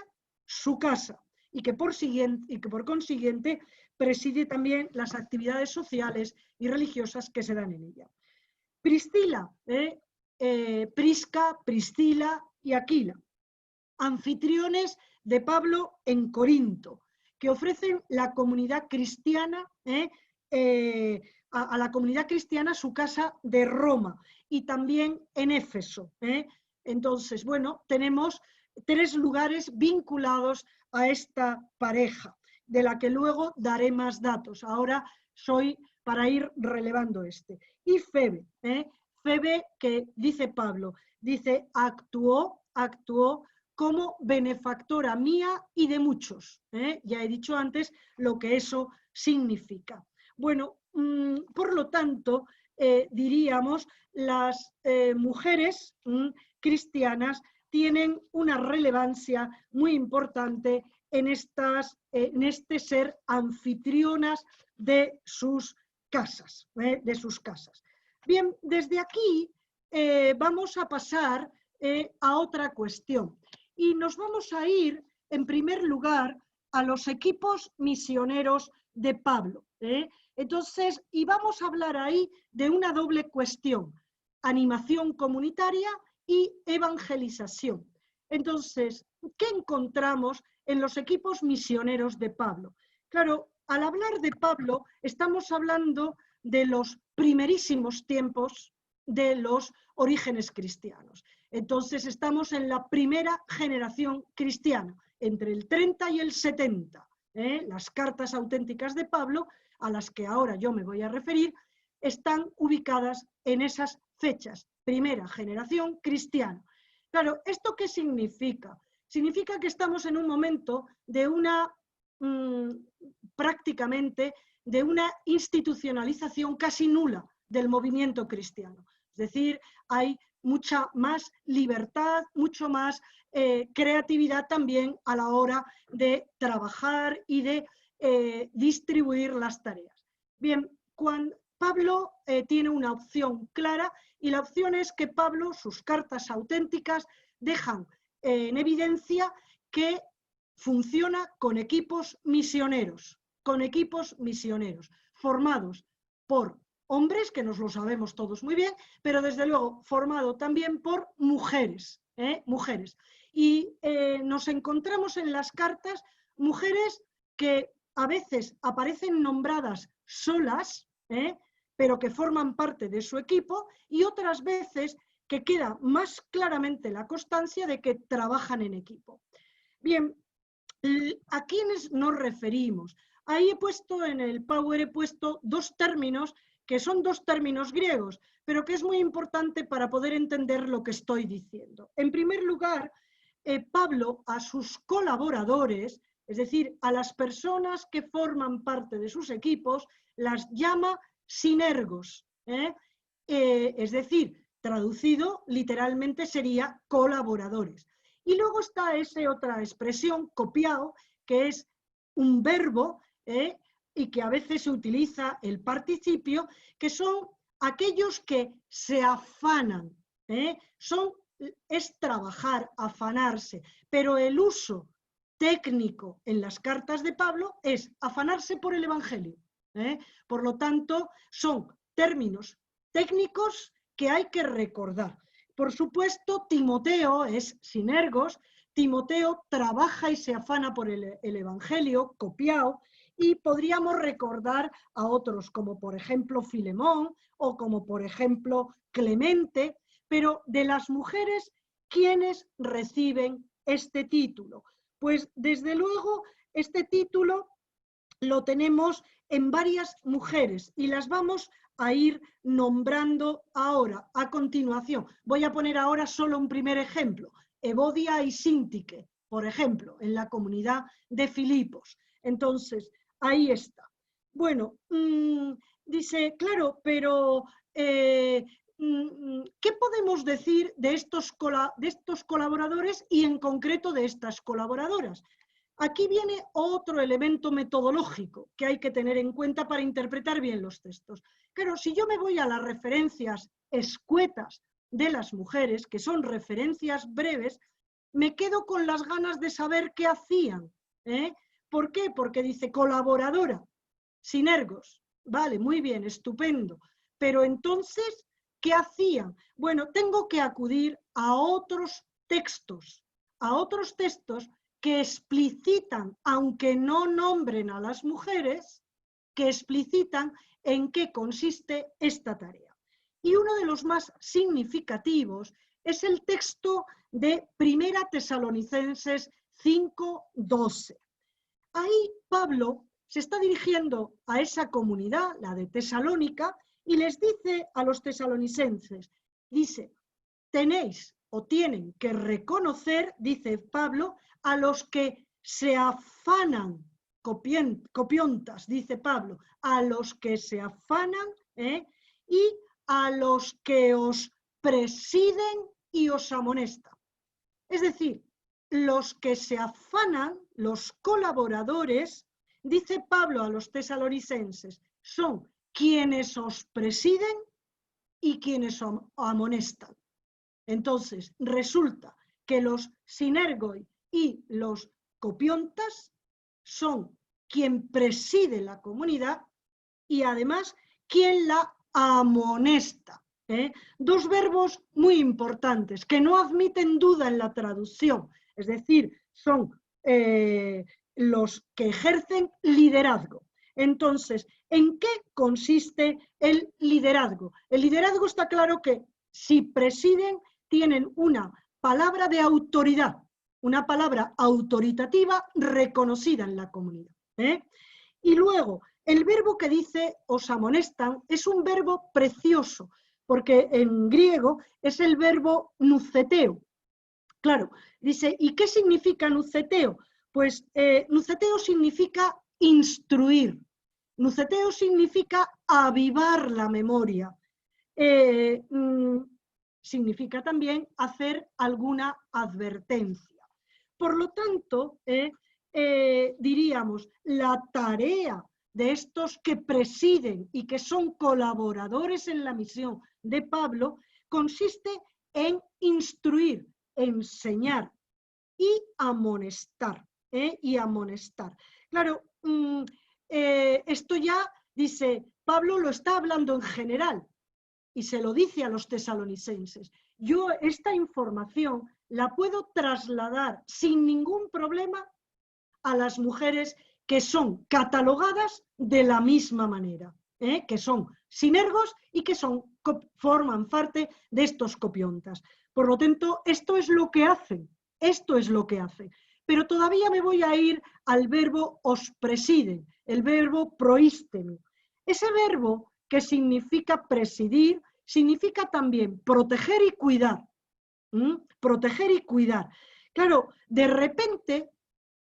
su casa y que por consiguiente preside también las actividades sociales y religiosas que se dan en ella. Priscila, Prisca, Priscila y Aquila, anfitriones de Pablo en Corinto, que ofrecen la comunidad cristiana, a la comunidad cristiana su casa de Roma y también en Éfeso. Entonces, bueno, tenemos 3 lugares vinculados a esta pareja, de la que luego daré más datos. Ahora soy para ir relevando este. Y Febe, Febe, que dice Pablo, dice, actuó como benefactora mía y de muchos. Ya he dicho antes lo que eso significa. Bueno, por lo tanto, diríamos, las mujeres cristianas tienen una relevancia muy importante en este ser anfitrionas de sus casas, Bien, desde aquí vamos a pasar a otra cuestión y nos vamos a ir, en primer lugar, a los equipos misioneros de Pablo. Entonces, y vamos a hablar ahí de una doble cuestión, animación comunitaria y evangelización. Entonces, ¿qué encontramos en los equipos misioneros de Pablo? Claro, al hablar de Pablo, estamos hablando de los primerísimos tiempos de los orígenes cristianos. Entonces, estamos en la primera generación cristiana, entre el 30 y el 70. Las cartas auténticas de Pablo, a las que ahora yo me voy a referir, están ubicadas en esas fechas, primera generación cristiana. Claro, ¿esto qué significa? Significa que estamos en un momento de prácticamente de una institucionalización casi nula del movimiento cristiano. Es decir, hay mucha más libertad, mucho más creatividad también a la hora de trabajar y de distribuir las tareas. Bien, cuando Pablo tiene una opción clara y la opción es que Pablo, sus cartas auténticas, dejan en evidencia que funciona con equipos misioneros, formados por hombres, que nos lo sabemos todos muy bien, pero desde luego formado también por mujeres, Y nos encontramos en las cartas mujeres que a veces aparecen nombradas solas, pero que forman parte de su equipo, y otras veces que queda más claramente la constancia de que trabajan en equipo. Bien, ¿a quiénes nos referimos? Ahí he puesto, en el Power he puesto dos términos, que son dos términos griegos, pero que es muy importante para poder entender lo que estoy diciendo. En primer lugar, Pablo a sus colaboradores, es decir, a las personas que forman parte de sus equipos, las llama sinergos, es decir, traducido literalmente sería colaboradores. Y luego está esa otra expresión, copiao, que es un verbo, y que a veces se utiliza el participio, que son aquellos que se afanan, es trabajar, afanarse, pero el uso técnico en las cartas de Pablo es afanarse por el Evangelio. Por lo tanto, son términos técnicos que hay que recordar. Por supuesto, Timoteo es sinergos, Timoteo trabaja y se afana por el Evangelio, copiao, y podríamos recordar a otros como por ejemplo Filemón o como por ejemplo Clemente, pero de las mujeres, ¿quiénes reciben este título? Pues desde luego este título lo tenemos en varias mujeres y las vamos a ir nombrando ahora, a continuación. Voy a poner ahora solo un primer ejemplo, Evodia y Síntique, por ejemplo, en la comunidad de Filipos. Entonces, ahí está. Bueno, dice, claro, pero ¿qué podemos decir de estos colaboradores y en concreto de estas colaboradoras? Aquí viene otro elemento metodológico que hay que tener en cuenta para interpretar bien los textos. Claro, si yo me voy a las referencias escuetas de las mujeres, que son referencias breves, me quedo con las ganas de saber qué hacían. ¿Por qué? Porque dice colaboradora, sinergos. Vale, muy bien, estupendo. Pero entonces, ¿qué hacían? Bueno, tengo que acudir a otros textos que explicitan, aunque no nombren a las mujeres, que explicitan en qué consiste esta tarea. Y uno de los más significativos es el texto de 1 Tesalonicenses 5:12. Ahí Pablo se está dirigiendo a esa comunidad, la de Tesalónica, y les dice a los tesalonicenses, dice, tenéis o tienen que reconocer, dice Pablo, a los que se afanan, copiontas, dice Pablo, a los que se afanan, y a los que os presiden y os amonestan. Es decir, los que se afanan, los colaboradores, dice Pablo a los tesalonicenses, son quienes os presiden y quienes os amonestan. Entonces, resulta que los sinergoi y los copiontas son quien preside la comunidad y además quien la amonesta. Dos verbos muy importantes que no admiten duda en la traducción, es decir, son los que ejercen liderazgo. Entonces, ¿en qué consiste el liderazgo? El liderazgo está claro que si presiden, tienen una palabra de autoridad, una palabra autoritativa reconocida en la comunidad. Y luego, el verbo que dice os amonestan es un verbo precioso, porque en griego es el verbo nuceteo. Claro, dice, ¿y qué significa nuceteo? Pues nuceteo significa instruir, nuceteo significa avivar la memoria, significa también hacer alguna advertencia. Por lo tanto, diríamos, la tarea de estos que presiden y que son colaboradores en la misión de Pablo consiste en instruir, enseñar y amonestar. Y amonestar. Claro, esto ya, dice, Pablo lo está hablando en general y se lo dice a los tesalonicenses. Yo esta información la puedo trasladar sin ningún problema a las mujeres que son catalogadas de la misma manera, que son sinergos y que forman parte de estos copiontas. Por lo tanto, esto es lo que hacen, Pero todavía me voy a ir al verbo os presiden, el verbo proístemi. Ese verbo que significa presidir, significa también proteger y cuidar. Proteger y cuidar. Claro, de repente,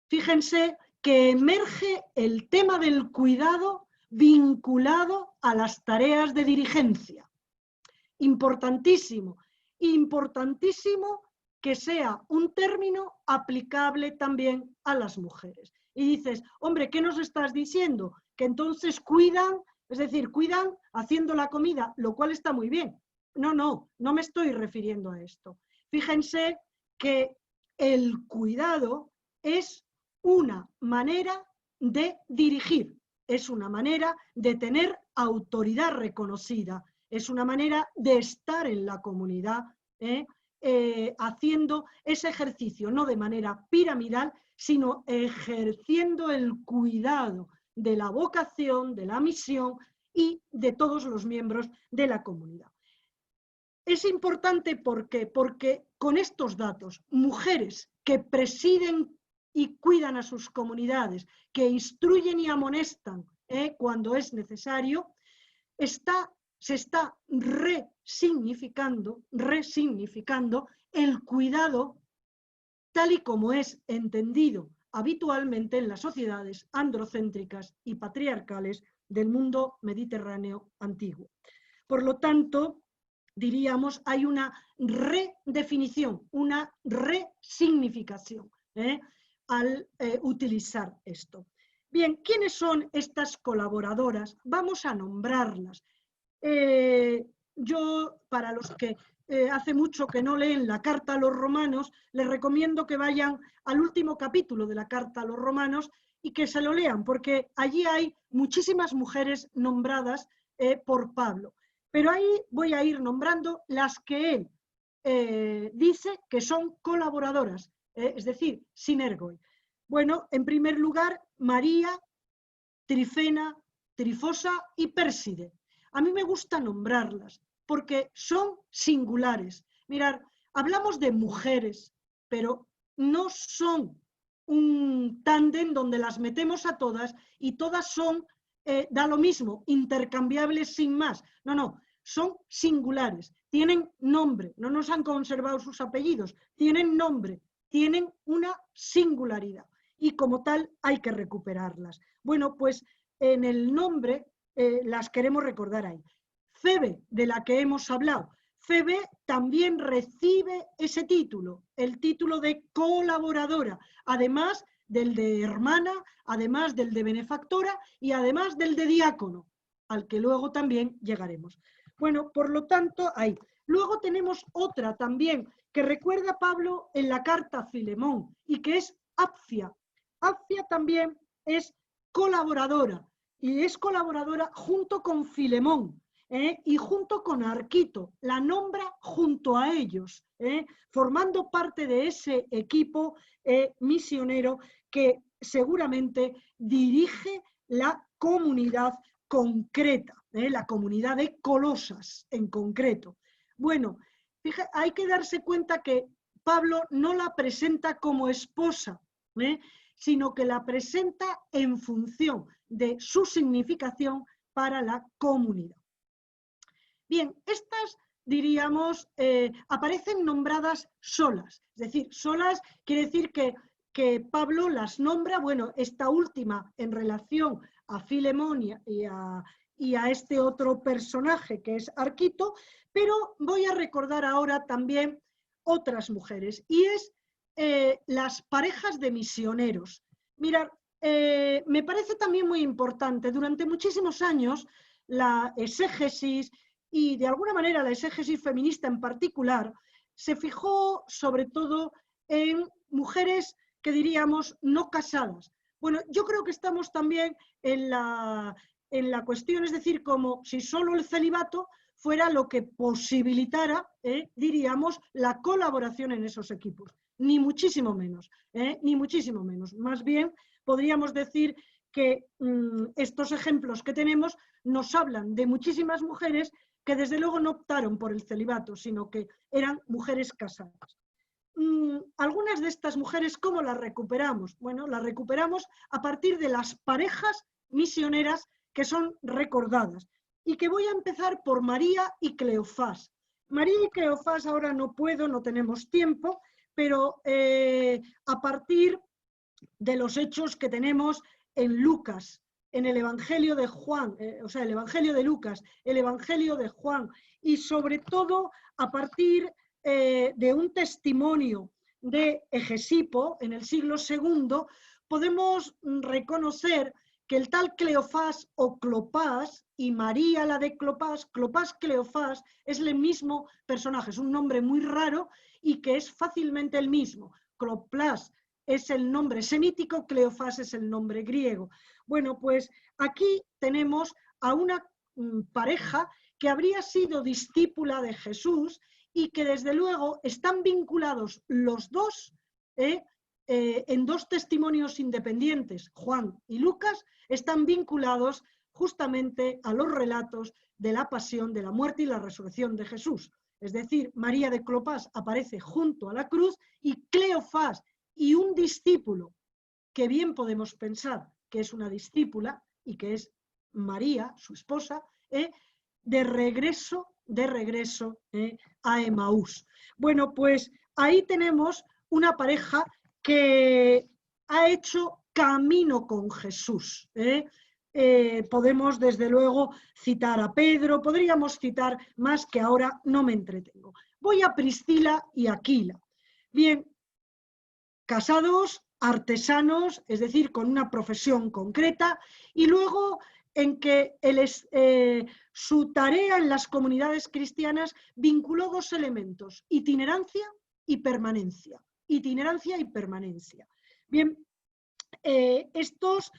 fíjense que emerge el tema del cuidado vinculado a las tareas de dirigencia. Importantísimo, importantísimo que sea un término aplicable también a las mujeres. Y dices, hombre, ¿qué nos estás diciendo? Que entonces cuidan, es decir, cuidan haciendo la comida, lo cual está muy bien. No me estoy refiriendo a esto. Fíjense que el cuidado es una manera de dirigir, es una manera de tener autoridad reconocida, es una manera de estar en la comunidad, haciendo ese ejercicio, no de manera piramidal, sino ejerciendo el cuidado de la vocación, de la misión y de todos los miembros de la comunidad. Es importante porque con estos datos, mujeres que presiden y cuidan a sus comunidades, que instruyen y amonestan cuando es necesario, se está resignificando el cuidado tal y como es entendido habitualmente en las sociedades androcéntricas y patriarcales del mundo mediterráneo antiguo. Por lo tanto, diríamos, hay una redefinición, una resignificación al utilizar esto. Bien, ¿quiénes son estas colaboradoras? Vamos a nombrarlas. Yo, para los que hace mucho que no leen la Carta a los Romanos, les recomiendo que vayan al último capítulo de la Carta a los Romanos y que se lo lean, porque allí hay muchísimas mujeres nombradas por Pablo. Pero ahí voy a ir nombrando las que él dice que son colaboradoras, es decir, sinergoi. Bueno, en primer lugar, María, Trifena, Trifosa y Pérside. A mí me gusta nombrarlas porque son singulares. Mirad, hablamos de mujeres, pero no son un tándem donde las metemos a todas y todas son, da lo mismo, intercambiables sin más. No, son singulares, tienen nombre, no nos han conservado sus apellidos, tienen nombre, tienen una singularidad y como tal hay que recuperarlas. Bueno, pues en el nombre las queremos recordar ahí. Febe, de la que hemos hablado, Febe también recibe ese título, el título de colaboradora, además del de hermana, además del de benefactora y además del de diácono, al que luego también llegaremos. Bueno, por lo tanto, ahí. Luego tenemos otra también que recuerda a Pablo en la carta a Filemón y que es Apfia. Apfia también es colaboradora y es colaboradora junto con Filemón. Y junto con Arquito, la nombra junto a ellos, formando parte de ese equipo misionero que seguramente dirige la comunidad concreta, la comunidad de Colosas en concreto. Bueno, fíjate, hay que darse cuenta que Pablo no la presenta como esposa, sino que la presenta en función de su significación para la comunidad. Bien, estas, diríamos, aparecen nombradas solas, es decir, solas quiere decir que Pablo las nombra, bueno, esta última en relación a Filemón y a este otro personaje que es Arquito, pero voy a recordar ahora también otras mujeres, y es las parejas de misioneros. Mirad, me parece también muy importante, durante muchísimos años la exégesis y de alguna manera la exégesis feminista en particular se fijó sobre todo en mujeres que diríamos no casadas. Bueno, yo creo que estamos también en la cuestión, es decir, como si solo el celibato fuera lo que posibilitara, diríamos, la colaboración en esos equipos. Ni muchísimo menos, ni muchísimo menos. Más bien, podríamos decir que estos ejemplos que tenemos nos hablan de muchísimas mujeres que desde luego no optaron por el celibato, sino que eran mujeres casadas. Algunas de estas mujeres, ¿cómo las recuperamos? Bueno, las recuperamos a partir de las parejas misioneras que son recordadas. Y que voy a empezar por María y Cleofás. María y Cleofás ahora no puedo, no tenemos tiempo, pero a partir de los hechos que tenemos en Lucas, en el Evangelio de Juan, o sea, el Evangelio de Lucas, el Evangelio de Juan, y sobre todo a partir de un testimonio de Hegesipo en el siglo II, podemos reconocer que el tal Cleofás o Clopas y María la de Clopas, Cleofás, es el mismo personaje, es un nombre muy raro y que es fácilmente el mismo. Clopas es el nombre semítico, Cleofás es el nombre griego. Bueno, pues aquí tenemos a una pareja que habría sido discípula de Jesús y que desde luego están vinculados los dos en dos testimonios independientes, Juan y Lucas, están vinculados justamente a los relatos de la pasión, de la muerte y la resurrección de Jesús. Es decir, María de Clopas aparece junto a la cruz y Cleofás y un discípulo, que bien podemos pensar que es una discípula y que es María, su esposa, de regreso a Emaús. Bueno, pues ahí tenemos una pareja que ha hecho camino con Jesús. Podemos desde luego citar a Pedro, podríamos citar más que ahora no me entretengo. Voy a Priscila y Aquila. Bien, casados, artesanos, es decir, con una profesión concreta, y luego en que su tarea en las comunidades cristianas vinculó dos elementos, itinerancia y permanencia. Itinerancia y permanencia. Bien, estos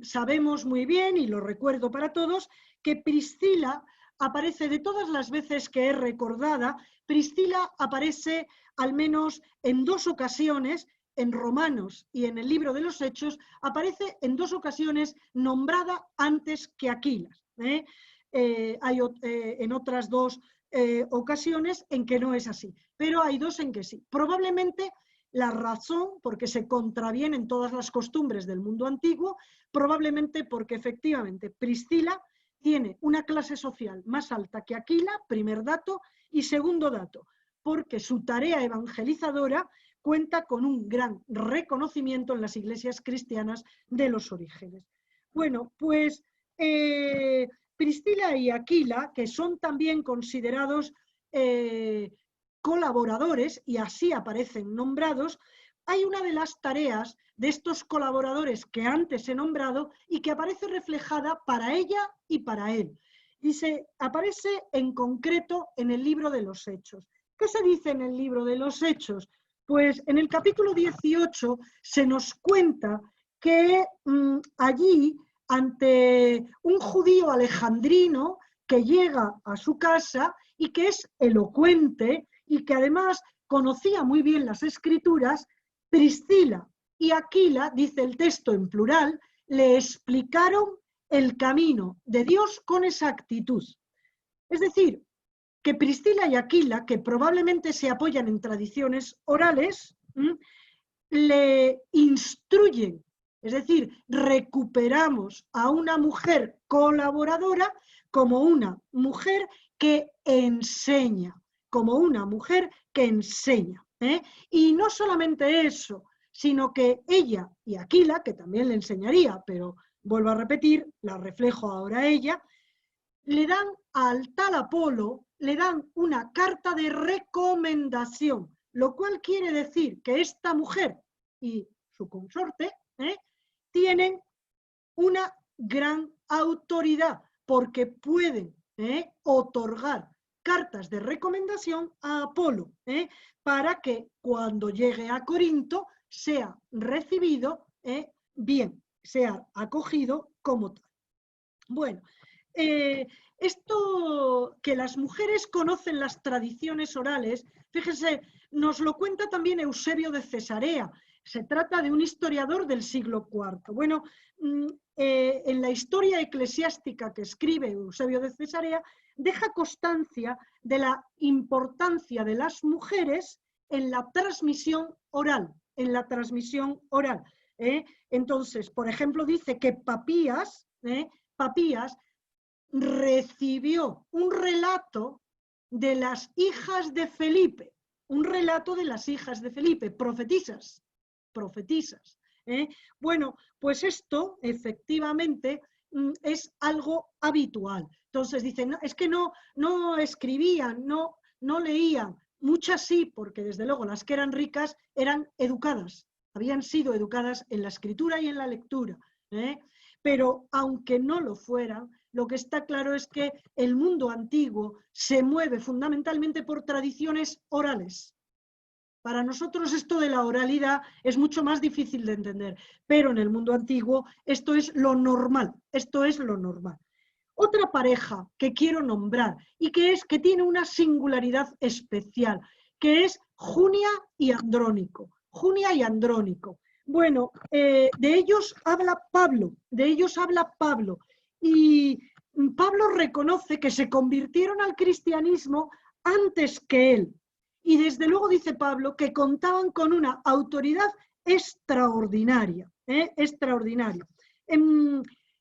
sabemos muy bien, y lo recuerdo para todos, que Priscila aparece de todas las veces que es recordada, Priscila aparece al menos en dos ocasiones, en Romanos y en el libro de los Hechos, aparece en dos ocasiones nombrada antes que Aquila. Hay en otras dos ocasiones en que no es así, pero hay dos en que sí. Probablemente la razón, porque se contravienen todas las costumbres del mundo antiguo, probablemente porque efectivamente Priscila tiene una clase social más alta que Aquila, primer dato, y segundo dato, porque su tarea evangelizadora cuenta con un gran reconocimiento en las iglesias cristianas de los orígenes. Bueno, pues Priscila y Aquila, que son también considerados colaboradores, y así aparecen nombrados, hay una de las tareas de estos colaboradores que antes he nombrado y que aparece reflejada para ella y para él. Y aparece en concreto en el libro de los Hechos. ¿Qué se dice en el libro de los Hechos? Pues en el capítulo 18 se nos cuenta que allí, ante un judío alejandrino que llega a su casa y que es elocuente y que además conocía muy bien las escrituras, Priscila y Aquila, dice el texto en plural, le explicaron el camino de Dios con exactitud. Es decir, que Priscila y Aquila, que probablemente se apoyan en tradiciones orales, le instruyen, es decir, recuperamos a una mujer colaboradora como una mujer que enseña, como una mujer que enseña. Y no solamente eso, sino que ella y Aquila, que también le enseñaría, pero vuelvo a repetir, la reflejo ahora a ella, le dan al tal Apolo, le dan una carta de recomendación, lo cual quiere decir que esta mujer y su consorte tienen una gran autoridad porque pueden otorgar cartas de recomendación a Apolo, para que cuando llegue a Corinto sea recibido bien, sea acogido como tal. Bueno, esto que las mujeres conocen las tradiciones orales, fíjense, nos lo cuenta también Eusebio de Cesarea. Se trata de un historiador del siglo IV. Bueno, en la historia eclesiástica que escribe Eusebio de Cesarea, deja constancia de la importancia de las mujeres en la transmisión oral, Entonces, por ejemplo, dice que Papías recibió un relato de las hijas de Felipe, profetisas. Bueno, pues esto efectivamente es algo habitual. Entonces dicen, no, es que no escribían, no leían, muchas sí, porque desde luego las que eran ricas eran educadas, habían sido educadas en la escritura y en la lectura, pero aunque no lo fueran, lo que está claro es que el mundo antiguo se mueve fundamentalmente por tradiciones orales. Para nosotros esto de la oralidad es mucho más difícil de entender, pero en el mundo antiguo esto es lo normal, Otra pareja que quiero nombrar y que tiene una singularidad especial, que es Junia y Andrónico. Bueno, de ellos habla Pablo, y Pablo reconoce que se convirtieron al cristianismo antes que él. Y desde luego dice Pablo que contaban con una autoridad extraordinaria.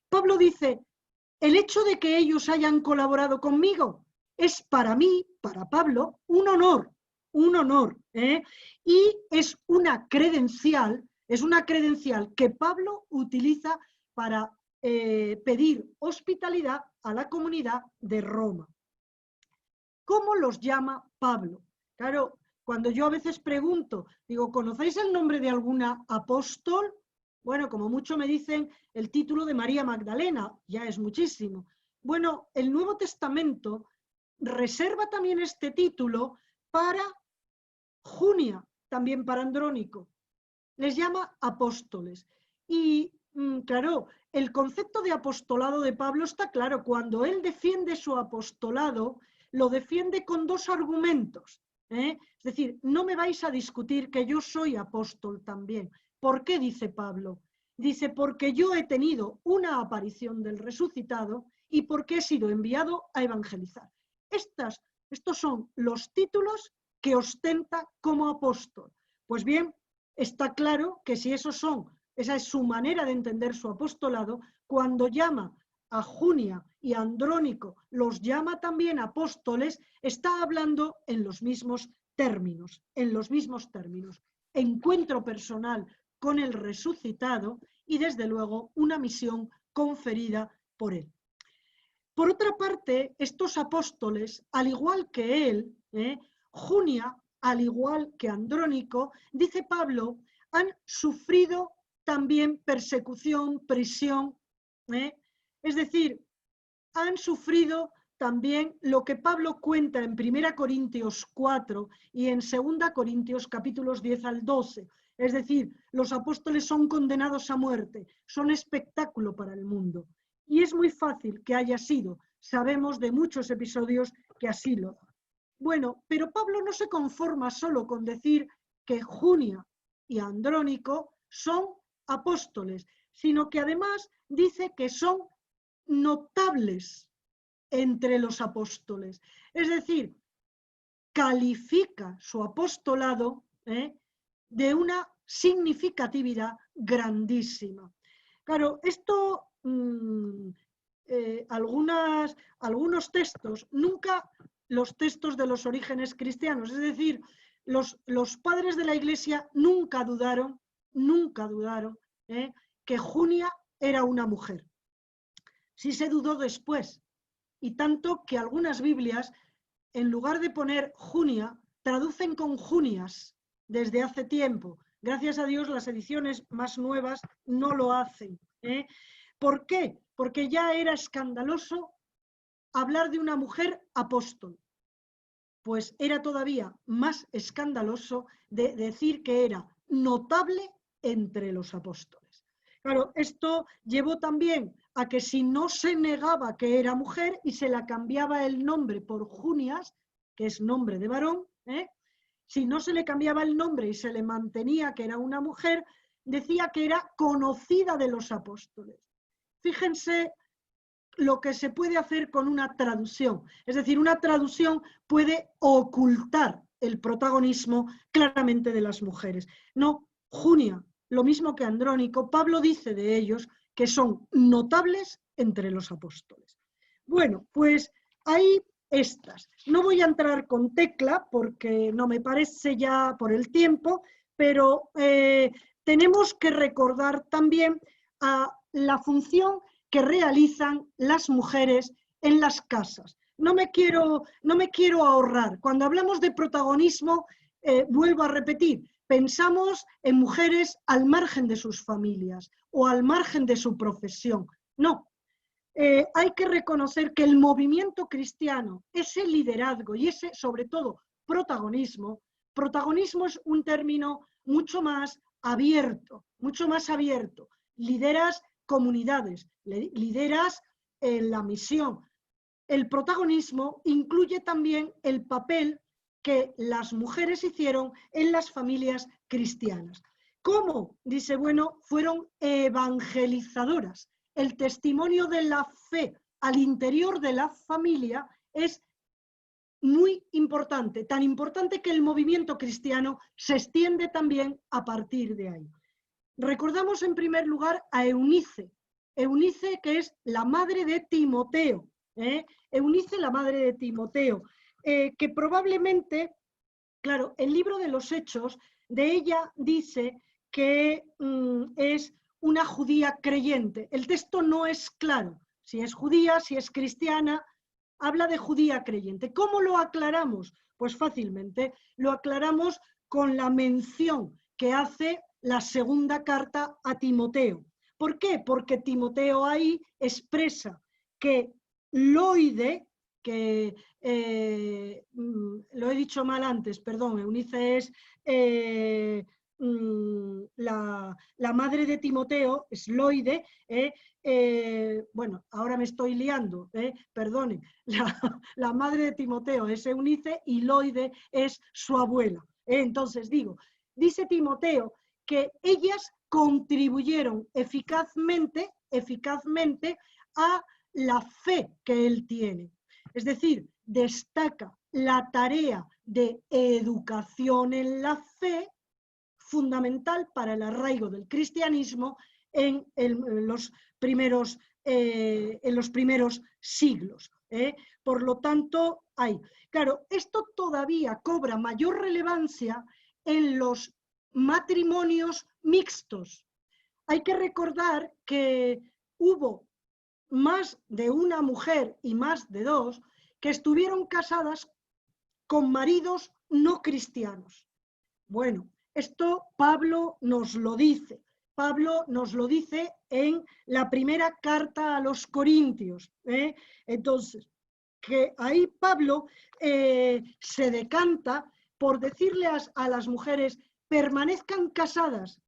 Pablo dice, el hecho de que ellos hayan colaborado conmigo es para mí, para Pablo, un honor. Y es una credencial que Pablo utiliza para pedir hospitalidad a la comunidad de Roma. ¿Cómo los llama Pablo? Claro, cuando yo a veces pregunto, digo, ¿conocéis el nombre de alguna apóstol? Bueno, como mucho me dicen el título de María Magdalena, ya es muchísimo. Bueno, el Nuevo Testamento reserva también este título para Junia, también para Andrónico. Les llama apóstoles. Y claro, el concepto de apostolado de Pablo está claro. Cuando él defiende su apostolado, lo defiende con dos argumentos. Es decir, no me vais a discutir que yo soy apóstol también. ¿Por qué dice Pablo? Dice, porque yo he tenido una aparición del resucitado y porque he sido enviado a evangelizar. Estos son los títulos que ostenta como apóstol. Pues bien, está claro que si esa es su manera de entender su apostolado, cuando llama a Junia y a Andrónico, los llama también apóstoles, está hablando en los mismos términos. Encuentro personal con el resucitado y desde luego una misión conferida por él. Por otra parte, estos apóstoles, al igual que él, Junia, al igual que Andrónico, dice Pablo, han sufrido también persecución, prisión, es decir, han sufrido también lo que Pablo cuenta en 1 Corintios 4 y en 2 Corintios capítulos 10 al 12. Es decir, los apóstoles son condenados a muerte, son espectáculo para el mundo. Y es muy fácil que haya sido, sabemos de muchos episodios que así lo da. Bueno, pero Pablo no se conforma solo con decir que Junia y Andrónico son apóstoles, sino que además dice que son notables entre los apóstoles. Es decir, califica su apostolado de una significatividad grandísima. Claro, esto, algunos textos, nunca los textos de los orígenes cristianos, es decir, los padres de la Iglesia nunca dudaron que Junia era una mujer. Sí se dudó después, y tanto que algunas Biblias, en lugar de poner Junia, traducen con Junias desde hace tiempo. Gracias a Dios las ediciones más nuevas no lo hacen. ¿Por qué? Porque ya era escandaloso hablar de una mujer apóstol. pues era todavía más escandaloso de decir que era notable entre los apóstoles. Claro, esto llevó también a que si no se negaba que era mujer y se la cambiaba el nombre por Junias, que es nombre de varón, si no se le cambiaba el nombre y se le mantenía que era una mujer, decía que era conocida de los apóstoles. Fíjense lo que se puede hacer con una traducción. Es decir, una traducción puede ocultar el protagonismo claramente de las mujeres. No, Junia, lo mismo que Andrónico, Pablo dice de ellos que son notables entre los apóstoles. Bueno, pues hay estas. No voy a entrar con Tecla porque no me parece ya por el tiempo, pero tenemos que recordar también a la función que realizan las mujeres en las casas. No me quiero ahorrar. Cuando hablamos de protagonismo, vuelvo a repetir, pensamos en mujeres al margen de sus familias o al margen de su profesión. No, hay que reconocer que el movimiento cristiano, ese liderazgo y ese, sobre todo, protagonismo es un término mucho más abierto, Lideras comunidades, lideras la misión. El protagonismo incluye también el papel que las mujeres hicieron en las familias cristianas. ¿Cómo? Dice, bueno, fueron evangelizadoras. El testimonio de la fe al interior de la familia es muy importante, tan importante que el movimiento cristiano se extiende también a partir de ahí. Recordamos en primer lugar a Eunice, que es la madre de Timoteo, Eunice, la madre de Timoteo, que probablemente, claro, el libro de los Hechos de ella dice que es una judía creyente. El texto no es claro, si es judía, si es cristiana, habla de judía creyente. ¿Cómo lo aclaramos? Pues fácilmente, lo aclaramos con la mención que hace la segunda carta a Timoteo. ¿Por qué? Porque Timoteo ahí expresa que Loide, que lo he dicho mal antes, perdón, Eunice es la madre de Timoteo, es Loide, bueno, ahora me estoy liando, perdone, la madre de Timoteo es Eunice y Loide es su abuela. Entonces digo, dice Timoteo que ellas contribuyeron eficazmente a la fe que él tiene. Es decir, destaca la tarea de educación en la fe, fundamental para el arraigo del cristianismo en los primeros siglos. Por lo tanto, hay. Claro, esto todavía cobra mayor relevancia en los matrimonios mixtos. Hay que recordar que hubo más de una mujer y más de dos que estuvieron casadas con maridos no cristianos. Bueno, esto Pablo nos lo dice. Pablo nos lo dice en la primera carta a los Corintios. Entonces, que ahí Pablo se decanta por decirle a las mujeres permanezcan casadas,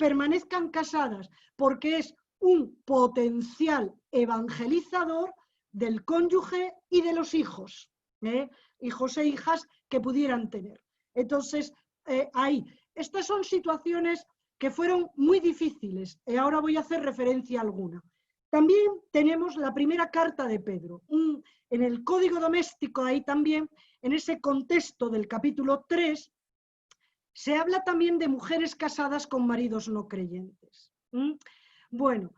porque es un potencial evangelizador del cónyuge y de los hijos, hijos e hijas que pudieran tener. Entonces, ahí, estas son situaciones que fueron muy difíciles, y ahora voy a hacer referencia a alguna. También tenemos la primera carta de Pedro, en el Código Doméstico, ahí también, en ese contexto del capítulo 3, se habla también de mujeres casadas con maridos no creyentes. Bueno,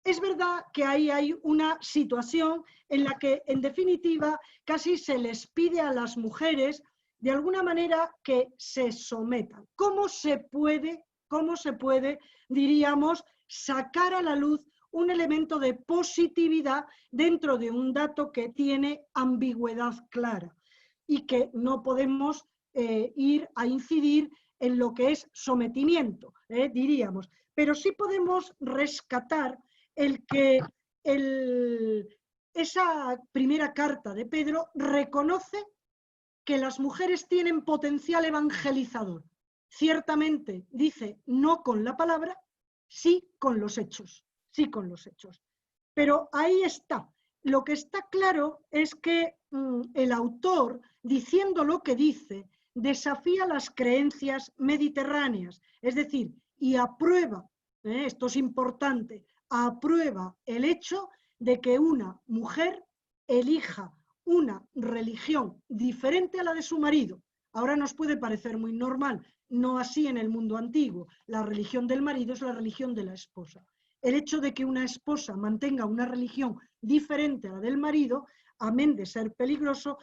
es verdad que ahí hay una situación en la que, en definitiva, casi se les pide a las mujeres, de alguna manera, que se sometan. ¿Cómo se puede, diríamos, sacar a la luz un elemento de positividad dentro de un dato que tiene ambigüedad clara y que no podemos ir a incidir en lo que es sometimiento, diríamos? Pero sí podemos rescatar el que esa primera carta de Pedro reconoce que las mujeres tienen potencial evangelizador. Ciertamente dice no con la palabra, sí con los hechos, sí con los hechos. Pero ahí está. Lo que está claro es que el autor, diciendo lo que dice, desafía las creencias mediterráneas, es decir, y aprueba, esto es importante, aprueba el hecho de que una mujer elija una religión diferente a la de su marido. Ahora nos puede parecer muy normal, no así en el mundo antiguo. La religión del marido es la religión de la esposa. El hecho de que una esposa mantenga una religión diferente a la del marido, amén de ser peligroso,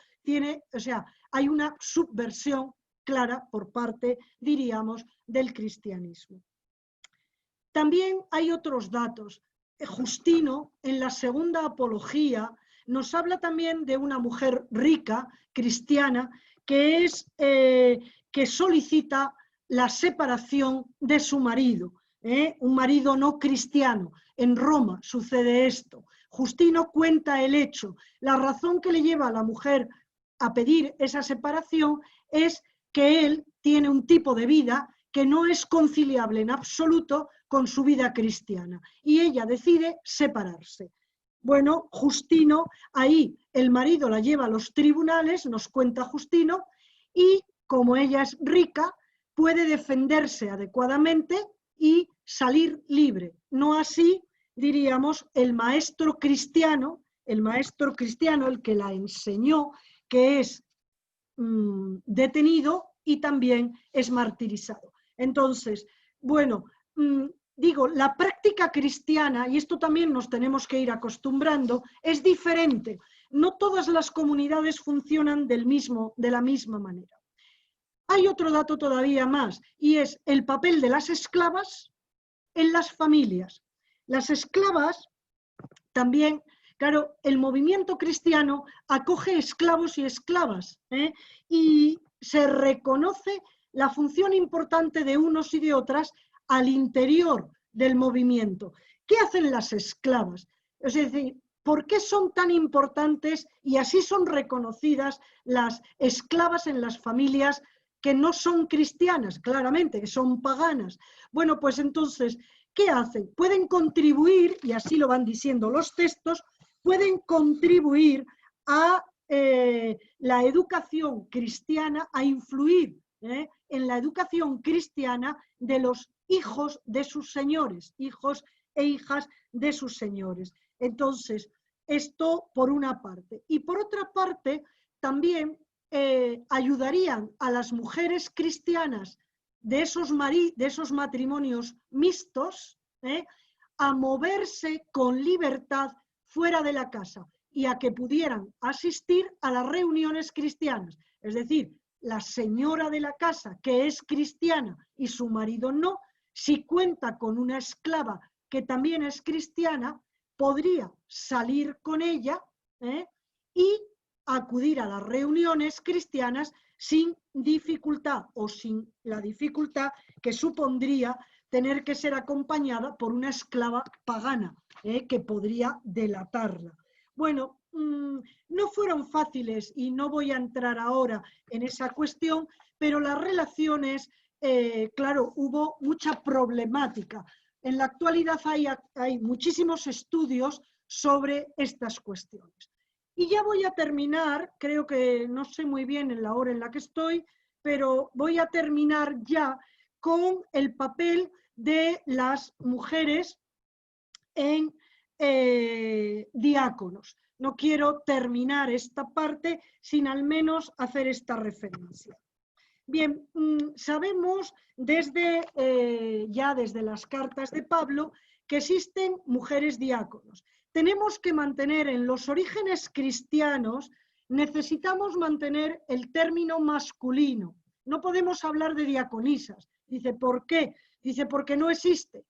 hay una subversión clara por parte, diríamos, del cristianismo. También hay otros datos. Justino, en la segunda apología, nos habla también de una mujer rica, cristiana, que solicita la separación de su marido, un marido no cristiano. En Roma sucede esto. Justino cuenta el hecho. La razón que le lleva a la mujer a pedir esa separación es que él tiene un tipo de vida que no es conciliable en absoluto con su vida cristiana, y ella decide separarse. Bueno, Justino, ahí el marido la lleva a los tribunales, nos cuenta Justino, y como ella es rica, puede defenderse adecuadamente y salir libre. No así, diríamos, el maestro cristiano, el que la enseñó, que es detenido y también es martirizado. Entonces, bueno, digo, la práctica cristiana, y esto también nos tenemos que ir acostumbrando, es diferente. No todas las comunidades funcionan de la misma manera. Hay otro dato todavía más, y es el papel de las esclavas en las familias. Las esclavas también, claro, el movimiento cristiano acoge esclavos y esclavas, y se reconoce la función importante de unos y de otras al interior del movimiento. ¿Qué hacen las esclavas? Es decir, ¿por qué son tan importantes y así son reconocidas las esclavas en las familias que no son cristianas, claramente, que son paganas? Bueno, pues entonces, ¿qué hacen? Pueden contribuir, y así lo van diciendo los textos, pueden contribuir a la educación cristiana, a influir en la educación cristiana de los hijos de sus señores, hijos e hijas de sus señores. Entonces, esto por una parte. Y por otra parte, también ayudarían a las mujeres cristianas de esos matrimonios mixtos a moverse con libertad fuera de la casa y a que pudieran asistir a las reuniones cristianas. Es decir, la señora de la casa que es cristiana y su marido no, si cuenta con una esclava que también es cristiana, podría salir con ella y acudir a las reuniones cristianas sin dificultad o sin la dificultad que supondría tener que ser acompañada por una esclava pagana que podría delatarla. Bueno, no fueron fáciles y no voy a entrar ahora en esa cuestión, pero las relaciones, claro, hubo mucha problemática. En la actualidad hay muchísimos estudios sobre estas cuestiones. Y ya voy a terminar, creo que no sé muy bien en la hora en la que estoy, pero voy a terminar ya con el papel de las mujeres en diáconos. No quiero terminar esta parte sin al menos hacer esta referencia. Bien, sabemos desde las cartas de Pablo que existen mujeres diáconos. Tenemos que mantener en los orígenes cristianos, necesitamos mantener el término masculino. No podemos hablar de diaconisas. Dice, ¿por qué? Dice, porque no existe.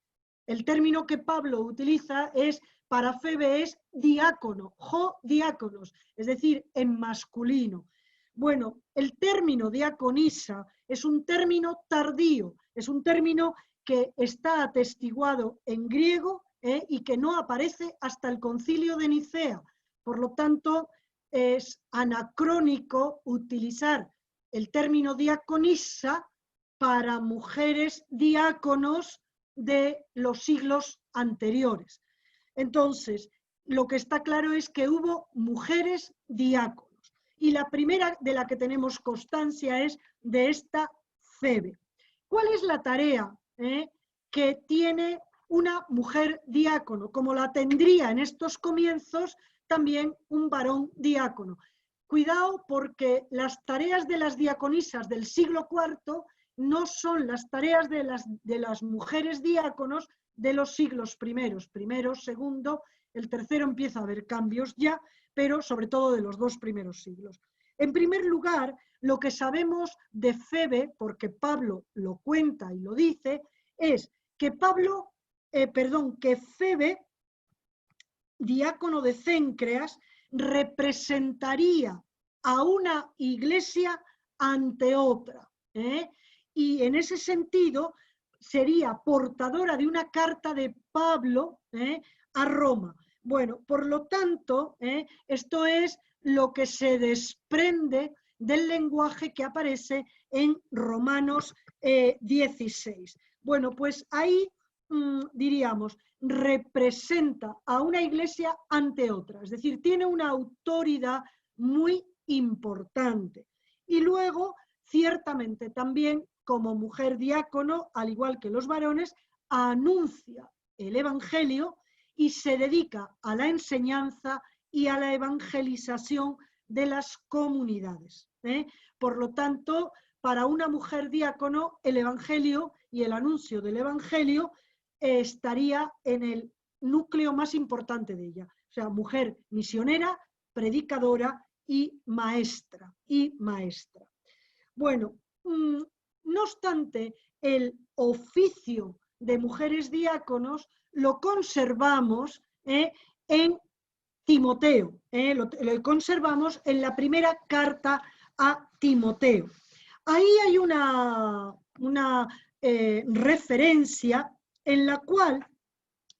El término que Pablo utiliza para Febe es diácono, diáconos, es decir, en masculino. Bueno, el término diaconisa es un término tardío, es un término que está atestiguado en griego y que no aparece hasta el Concilio de Nicea. Por lo tanto, es anacrónico utilizar el término diaconisa para mujeres diáconos de los siglos anteriores. Entonces, lo que está claro es que hubo mujeres diáconos. Y la primera de la que tenemos constancia es de esta Febe. ¿Cuál es la tarea que tiene una mujer diácono? Como la tendría en estos comienzos también un varón diácono. Cuidado, porque las tareas de las diaconisas del siglo IV no son las tareas de las mujeres diáconos de los siglos primero, segundo, el tercero empieza a haber cambios ya, pero sobre todo de los dos primeros siglos. En primer lugar, lo que sabemos de Febe, porque Pablo lo cuenta y lo dice, es que que Febe, diácono de Céncreas, representaría a una iglesia ante otra, y en ese sentido sería portadora de una carta de Pablo a Roma. Bueno, por lo tanto, esto es lo que se desprende del lenguaje que aparece en Romanos 16. Bueno, pues ahí diríamos, representa a una iglesia ante otra, es decir, tiene una autoridad muy importante. Y luego, ciertamente también, como mujer diácono, al igual que los varones, anuncia el Evangelio y se dedica a la enseñanza y a la evangelización de las comunidades. Por lo tanto, para una mujer diácono, el Evangelio y el anuncio del Evangelio estaría en el núcleo más importante de ella. O sea, mujer misionera, predicadora y maestra. Bueno, no obstante, el oficio de mujeres diáconos lo conservamos en Timoteo, lo conservamos en la primera carta a Timoteo. Ahí hay una referencia en la cual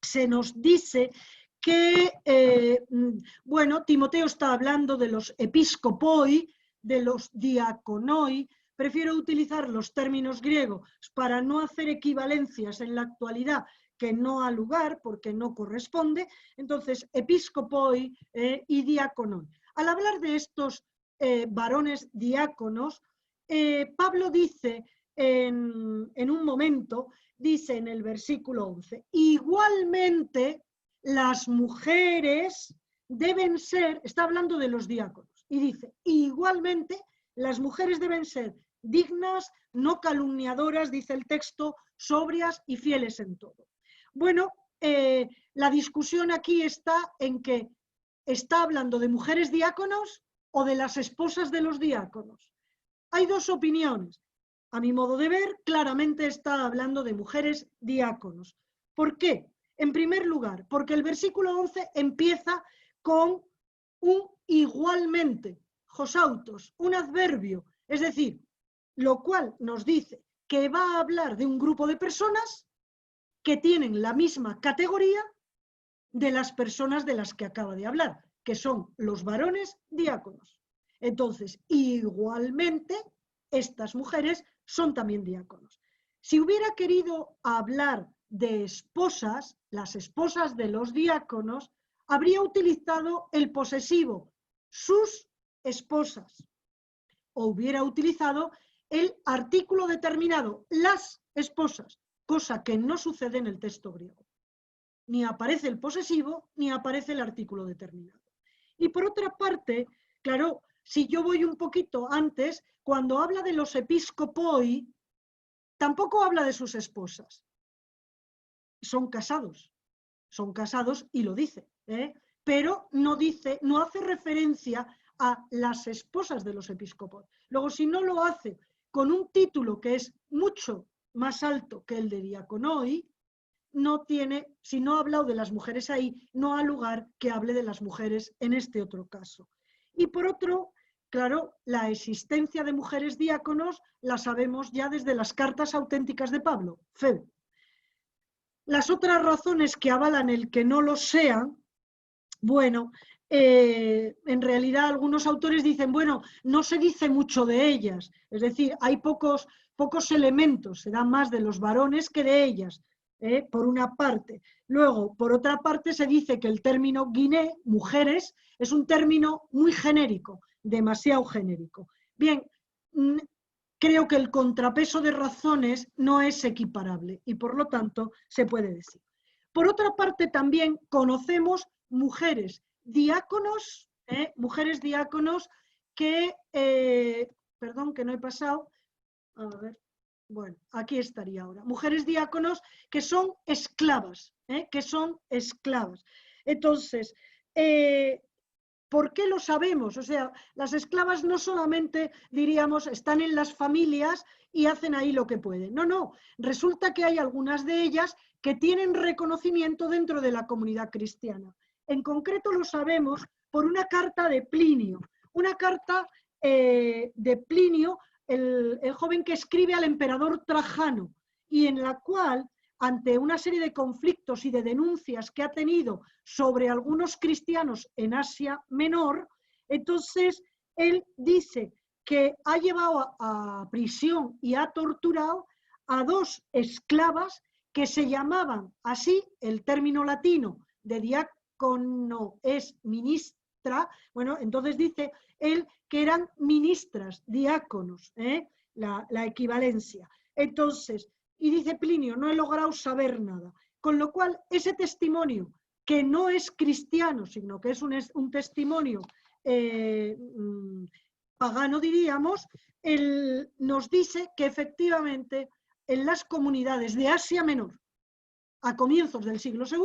se nos dice que, bueno, Timoteo está hablando de los episcopoi, de los diaconoi. Prefiero utilizar los términos griegos para no hacer equivalencias en la actualidad que no ha lugar, porque no corresponde. Entonces, episcopoi y diaconoi. Al hablar de estos varones diáconos, Pablo dice en un momento, dice en el versículo 11, igualmente las mujeres deben ser, está hablando de los diáconos, y dice, igualmente las mujeres deben ser dignas, no calumniadoras, dice el texto, sobrias y fieles en todo. Bueno, la discusión aquí está en que está hablando de mujeres diáconos o de las esposas de los diáconos. Hay dos opiniones. A mi modo de ver, claramente está hablando de mujeres diáconos. ¿Por qué? En primer lugar, porque el versículo 11 empieza con un igualmente, josautos, un adverbio, es decir, lo cual nos dice que va a hablar de un grupo de personas que tienen la misma categoría de las personas de las que acaba de hablar, que son los varones diáconos. Entonces, igualmente, estas mujeres son también diáconos. Si hubiera querido hablar de esposas, las esposas de los diáconos, habría utilizado el posesivo, sus esposas, o hubiera utilizado el artículo determinado, las esposas, cosa que no sucede en el texto griego. Ni aparece el posesivo, ni aparece el artículo determinado. Y por otra parte, claro, si yo voy un poquito antes, cuando habla de los episcopoi, tampoco habla de sus esposas. Son casados y lo dice, pero no dice, no hace referencia a las esposas de los episcopos. Luego, si no lo hace con un título que es mucho más alto que el de diaconoi, no tiene, si no ha hablado de las mujeres ahí, no ha lugar que hable de las mujeres en este otro caso. Y por otro, claro, la existencia de mujeres diáconos la sabemos ya desde las cartas auténticas de Pablo, Febe. Las otras razones que avalan el que no lo sean, bueno, en realidad algunos autores dicen, bueno, no se dice mucho de ellas, es decir, hay pocos elementos, se dan más de los varones que de ellas, por una parte. Luego, por otra parte, se dice que el término guiné, mujeres, es un término muy genérico, demasiado genérico. Bien, creo que el contrapeso de razones no es equiparable y por lo tanto se puede decir. Por otra parte, también conocemos mujeres diáconos, que, perdón que no he pasado, a ver, bueno, aquí estaría ahora, mujeres diáconos que son esclavas, Entonces, ¿por qué lo sabemos? O sea, las esclavas no solamente, diríamos, están en las familias y hacen ahí lo que pueden. No, no. Resulta que hay algunas de ellas que tienen reconocimiento dentro de la comunidad cristiana. En concreto lo sabemos por una carta de Plinio. Una carta de Plinio, el joven que escribe al emperador Trajano, y en la cual, ante una serie de conflictos y de denuncias que ha tenido sobre algunos cristianos en Asia Menor, entonces él dice que ha llevado a prisión y ha torturado a 2 esclavas que se llamaban así, el término latino de diácono es ministra, bueno, entonces dice él que eran ministras, diáconos, la equivalencia. Entonces, y dice Plinio, no he logrado saber nada. Con lo cual, ese testimonio, que no es cristiano, sino que es un testimonio pagano, diríamos, nos dice que efectivamente en las comunidades de Asia Menor, a comienzos del siglo II,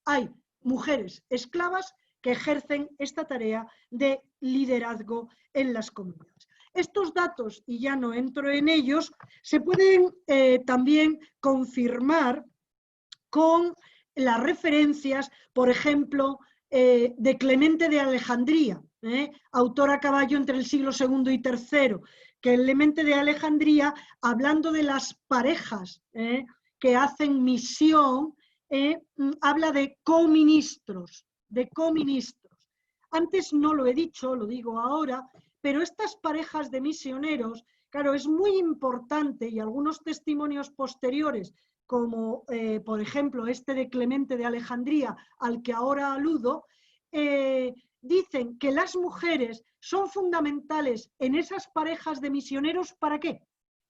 hay mujeres esclavas que ejercen esta tarea de liderazgo en las comunidades. Estos datos, y ya no entro en ellos, se pueden también confirmar con las referencias, por ejemplo, de Clemente de Alejandría, autor a caballo entre el siglo II y III, que Clemente de Alejandría, hablando de las parejas que hacen misión, habla de coministros, Antes no lo he dicho, lo digo ahora, pero estas parejas de misioneros, claro, es muy importante, y algunos testimonios posteriores, como por ejemplo este de Clemente de Alejandría, al que ahora aludo, dicen que las mujeres son fundamentales en esas parejas de misioneros, ¿para qué?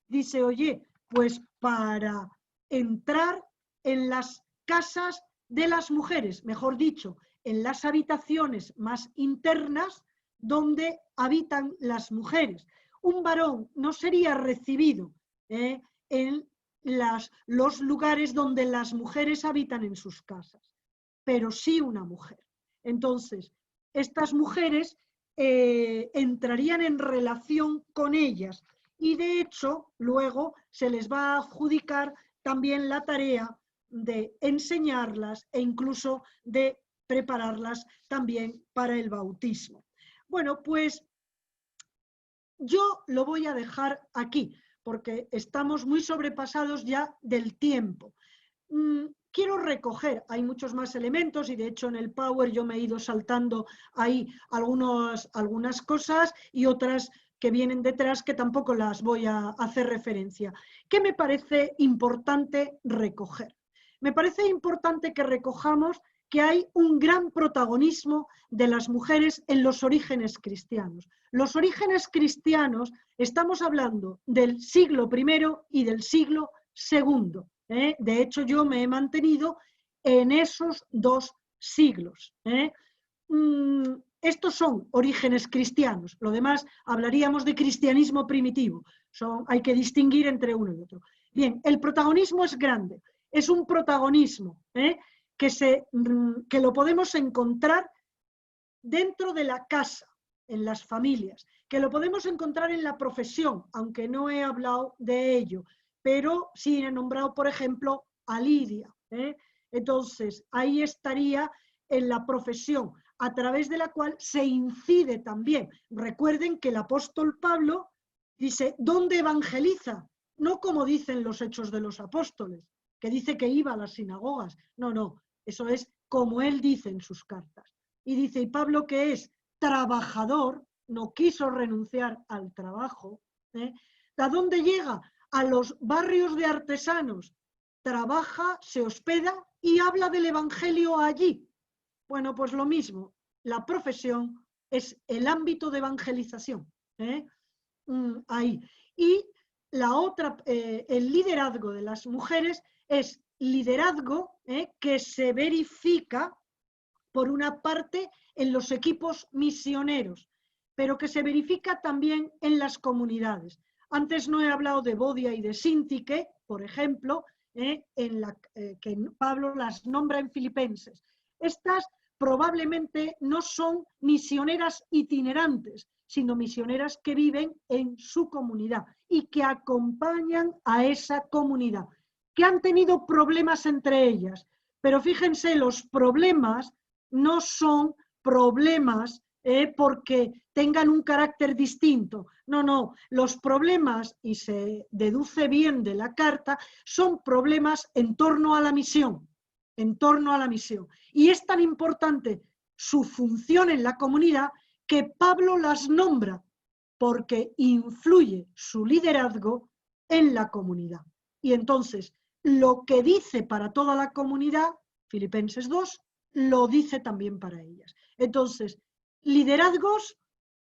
Dice, oye, pues para entrar en las casas de las mujeres, mejor dicho, en las habitaciones más internas donde habitan las mujeres. Un varón no sería recibido en los lugares donde las mujeres habitan en sus casas, pero sí una mujer. Entonces, estas mujeres entrarían en relación con ellas y de hecho luego se les va a adjudicar también la tarea de enseñarlas e incluso de prepararlas también para el bautismo. Bueno, pues yo lo voy a dejar aquí, porque estamos muy sobrepasados ya del tiempo. Quiero recoger, hay muchos más elementos y de hecho en el Power yo me he ido saltando ahí algunas cosas y otras que vienen detrás que tampoco las voy a hacer referencia. ¿Qué me parece importante recoger? Me parece importante que recojamos que hay un gran protagonismo de las mujeres en los orígenes cristianos. Los orígenes cristianos, estamos hablando del siglo I y del siglo II. De hecho, yo me he mantenido en esos 2 siglos. Estos son orígenes cristianos. Lo demás, hablaríamos de cristianismo primitivo. Hay que distinguir entre uno y otro. Bien, el protagonismo es grande. Es un protagonismo que lo podemos encontrar dentro de la casa, en las familias, que lo podemos encontrar en la profesión, aunque no he hablado de ello, pero sí he nombrado, por ejemplo, a Lidia. Entonces, ahí estaría en la profesión, a través de la cual se incide también. Recuerden que el apóstol Pablo dice, ¿dónde evangeliza? No como dicen los Hechos de los Apóstoles, que dice que iba a las sinagogas. No, no, eso es como él dice en sus cartas. y dice, y Pablo, que es trabajador, no quiso renunciar al trabajo, ¿a dónde llega? A los barrios de artesanos, trabaja, se hospeda y habla del evangelio allí. Bueno, pues lo mismo, la profesión es el ámbito de evangelización, ahí. Y la otra, el liderazgo de las mujeres es liderazgo que se verifica, por una parte, en los equipos misioneros, pero que se verifica también en las comunidades. Antes no he hablado de Bodia y de Sintique, por ejemplo, que Pablo las nombra en Filipenses. Estas probablemente no son misioneras itinerantes, sino misioneras que viven en su comunidad y que acompañan a esa comunidad, que han tenido problemas entre ellas. Pero fíjense, los problemas no son problemas porque tengan un carácter distinto. No, no, los problemas, y se deduce bien de la carta, son problemas en torno a la misión, en torno a la misión. Y es tan importante su función en la comunidad que Pablo las nombra, porque influye su liderazgo en la comunidad. Y entonces, lo que dice para toda la comunidad, Filipenses 2, lo dice también para ellas. Entonces, liderazgos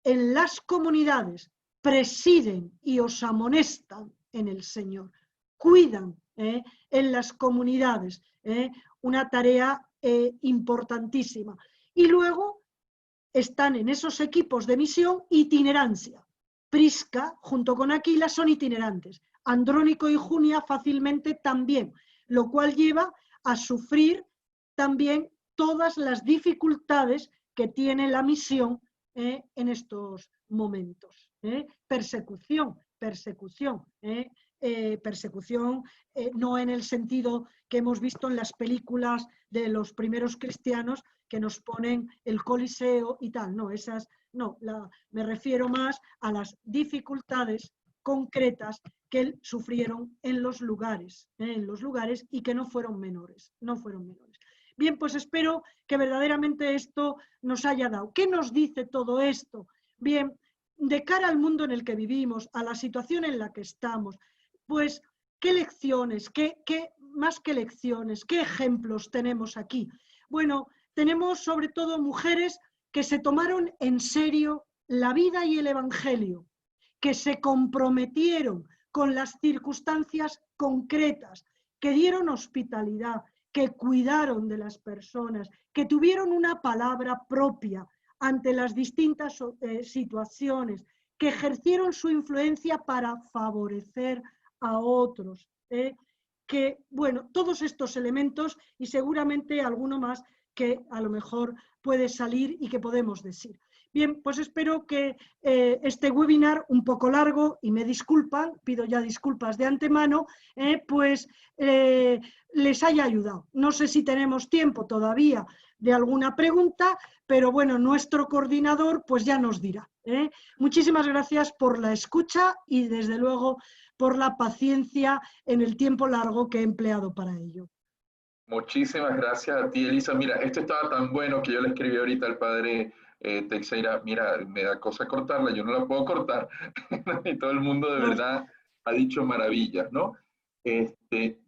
en las comunidades presiden y os amonestan en el Señor, cuidan en las comunidades, una tarea importantísima. Y luego están en esos equipos de misión itinerancia. Prisca, junto con Aquila, son itinerantes. Andrónico y Junia fácilmente también, lo cual lleva a sufrir también todas las dificultades que tiene la misión en estos momentos. Persecución, no en el sentido que hemos visto en las películas de los primeros cristianos que nos ponen el Coliseo y tal, no, esas no, me refiero más a las dificultades concretas que sufrieron en los lugares y que no fueron menores, Bien, pues espero que verdaderamente esto nos haya dado. ¿Qué nos dice todo esto? Bien, de cara al mundo en el que vivimos, a la situación en la que estamos, pues, ¿qué lecciones, más que lecciones, qué ejemplos tenemos aquí? Bueno, tenemos sobre todo mujeres que se tomaron en serio la vida y el evangelio, que se comprometieron con las circunstancias concretas, que dieron hospitalidad, que cuidaron de las personas, que tuvieron una palabra propia ante las distintas situaciones, que ejercieron su influencia para favorecer a otros. Que, bueno, todos estos elementos y seguramente alguno más que a lo mejor puede salir y que podemos decir. Bien, pues espero que este webinar, un poco largo, y me disculpan, pido ya disculpas de antemano, les haya ayudado. No sé si tenemos tiempo todavía de alguna pregunta, pero bueno, nuestro coordinador pues ya nos dirá. Muchísimas gracias por la escucha y desde luego por la paciencia en el tiempo largo que he empleado para ello. Muchísimas gracias a ti, Elisa. Mira, esto estaba tan bueno que yo le escribí ahorita al padre Teixeira, mira, me da cosa cortarla, yo no la puedo cortar. Y todo el mundo de verdad ha dicho maravillas, ¿no?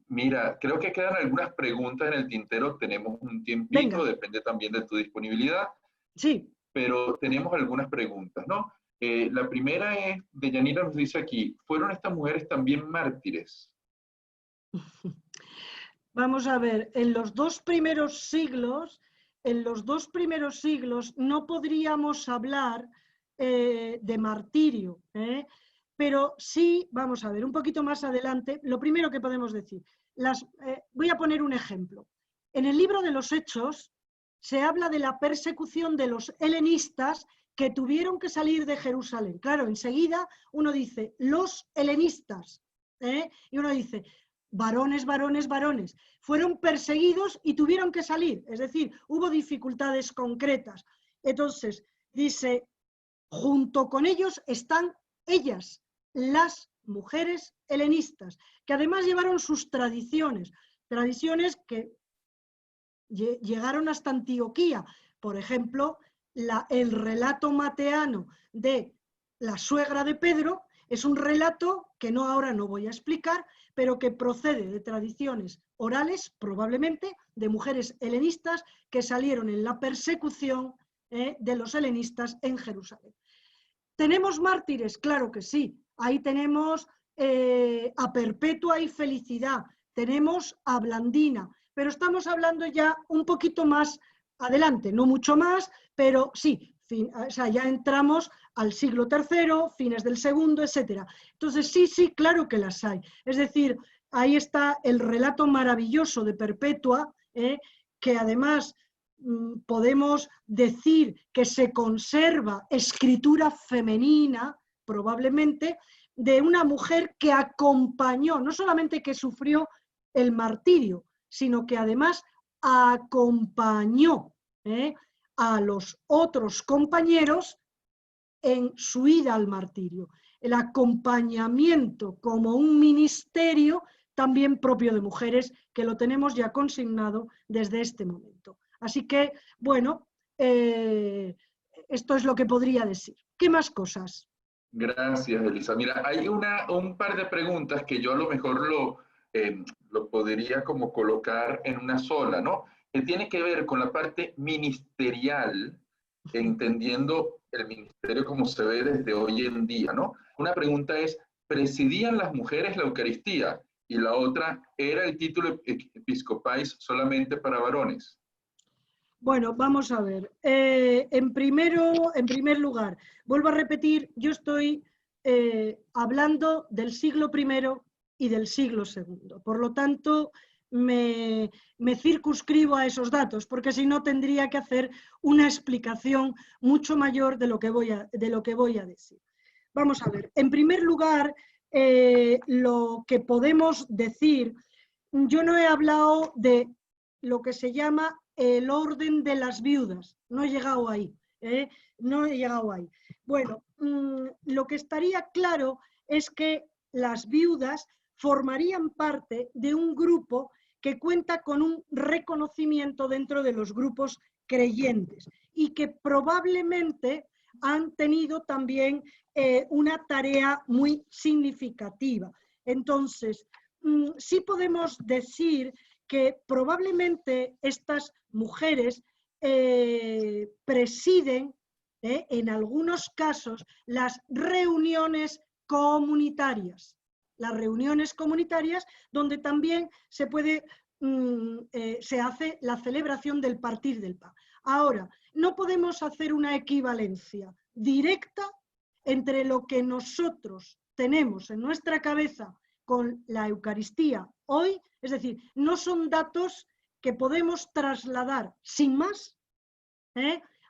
Mira, creo que quedan algunas preguntas en el tintero, tenemos un tiempito, venga, depende también de tu disponibilidad. Sí. Pero tenemos algunas preguntas, ¿no? La primera es, Deyanira nos dice aquí, ¿fueron estas mujeres también mártires? Vamos a ver, en los dos primeros siglos no podríamos hablar de martirio, pero sí, vamos a ver, un poquito más adelante, lo primero que podemos decir, voy a poner un ejemplo. En el libro de los Hechos se habla de la persecución de los helenistas que tuvieron que salir de Jerusalén. Claro, enseguida uno dice, los helenistas, y uno dice, varones, fueron perseguidos y tuvieron que salir, es decir, hubo dificultades concretas. Entonces, dice, junto con ellos están ellas, las mujeres helenistas, que además llevaron sus tradiciones que llegaron hasta Antioquía, Por ejemplo, el relato mateano de la suegra de Pedro es un relato que ahora no voy a explicar, pero que procede de tradiciones orales, probablemente, de mujeres helenistas que salieron en la persecución de los helenistas en Jerusalén. ¿Tenemos mártires? Claro que sí. Ahí tenemos a Perpetua y Felicidad, tenemos a Blandina, pero estamos hablando ya un poquito más adelante, no mucho más, pero sí, o sea, ya entramos al siglo III, fines del segundo, etc. Entonces, sí, claro que las hay. Es decir, ahí está el relato maravilloso de Perpetua, que además podemos decir que se conserva escritura femenina, probablemente, de una mujer que acompañó, no solamente que sufrió el martirio, sino que además acompañó a los otros compañeros en su ida al martirio. El acompañamiento como un ministerio también propio de mujeres, que lo tenemos ya consignado desde este momento. Así que, bueno, esto es lo que podría decir. ¿Qué más cosas? Gracias, Elisa. Mira, hay un par de preguntas que yo a lo mejor lo podría como colocar en una sola, ¿no? Que tiene que ver con la parte ministerial, entendiendo el ministerio como se ve desde hoy en día, ¿no? Una pregunta es, ¿presidían las mujeres la Eucaristía? Y la otra, ¿era el título episcopais solamente para varones? Bueno, vamos a ver. En primer lugar, vuelvo a repetir, yo estoy hablando del siglo I y del siglo II. Por lo tanto, me circunscribo a esos datos, porque si no tendría que hacer una explicación mucho mayor de lo que voy a decir. Vamos a ver. En primer lugar, lo que podemos decir, yo no he hablado de lo que se llama el orden de las viudas. No he llegado ahí. No he llegado ahí. Bueno, lo que estaría claro es que las viudas formarían parte de un grupo que cuenta con un reconocimiento dentro de los grupos creyentes y que probablemente han tenido también una tarea muy significativa. Entonces, sí podemos decir que probablemente estas mujeres presiden, en algunos casos, las reuniones comunitarias. Las reuniones comunitarias donde también se hace la celebración del partir del pan. Ahora, no podemos hacer una equivalencia directa entre lo que nosotros tenemos en nuestra cabeza con la Eucaristía hoy, es decir, no son datos que podemos trasladar sin más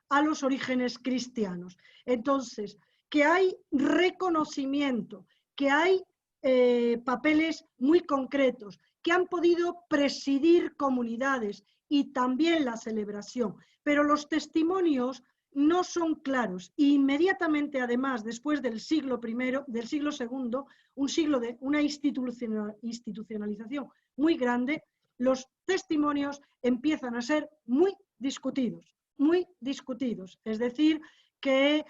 a los orígenes cristianos. Entonces, que hay reconocimiento, que hay papeles muy concretos, que han podido presidir comunidades y también la celebración, pero los testimonios no son claros. E inmediatamente, además, después del siglo I, del siglo II, un siglo de una institucionalización muy grande, los testimonios empiezan a ser muy discutidos. Es decir, que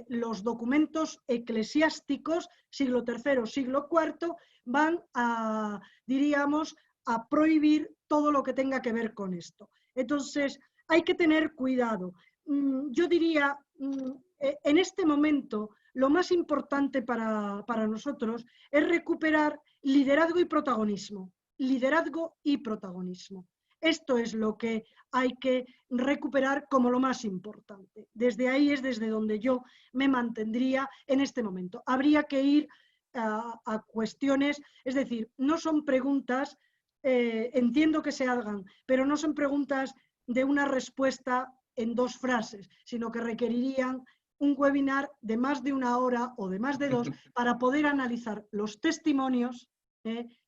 los documentos eclesiásticos, siglo III, siglo IV, van a, diríamos, a prohibir todo lo que tenga que ver con esto. Entonces, hay que tener cuidado. Yo diría, en este momento, lo más importante para nosotros es recuperar liderazgo y protagonismo. Liderazgo y protagonismo. Esto es lo que hay que recuperar como lo más importante. Desde ahí es desde donde yo me mantendría en este momento. Habría que ir a cuestiones, es decir, no son preguntas, entiendo que se hagan, pero no son preguntas de una respuesta en 2 frases, sino que requerirían un webinar de más de 1 hora o de más de 2 para poder analizar los testimonios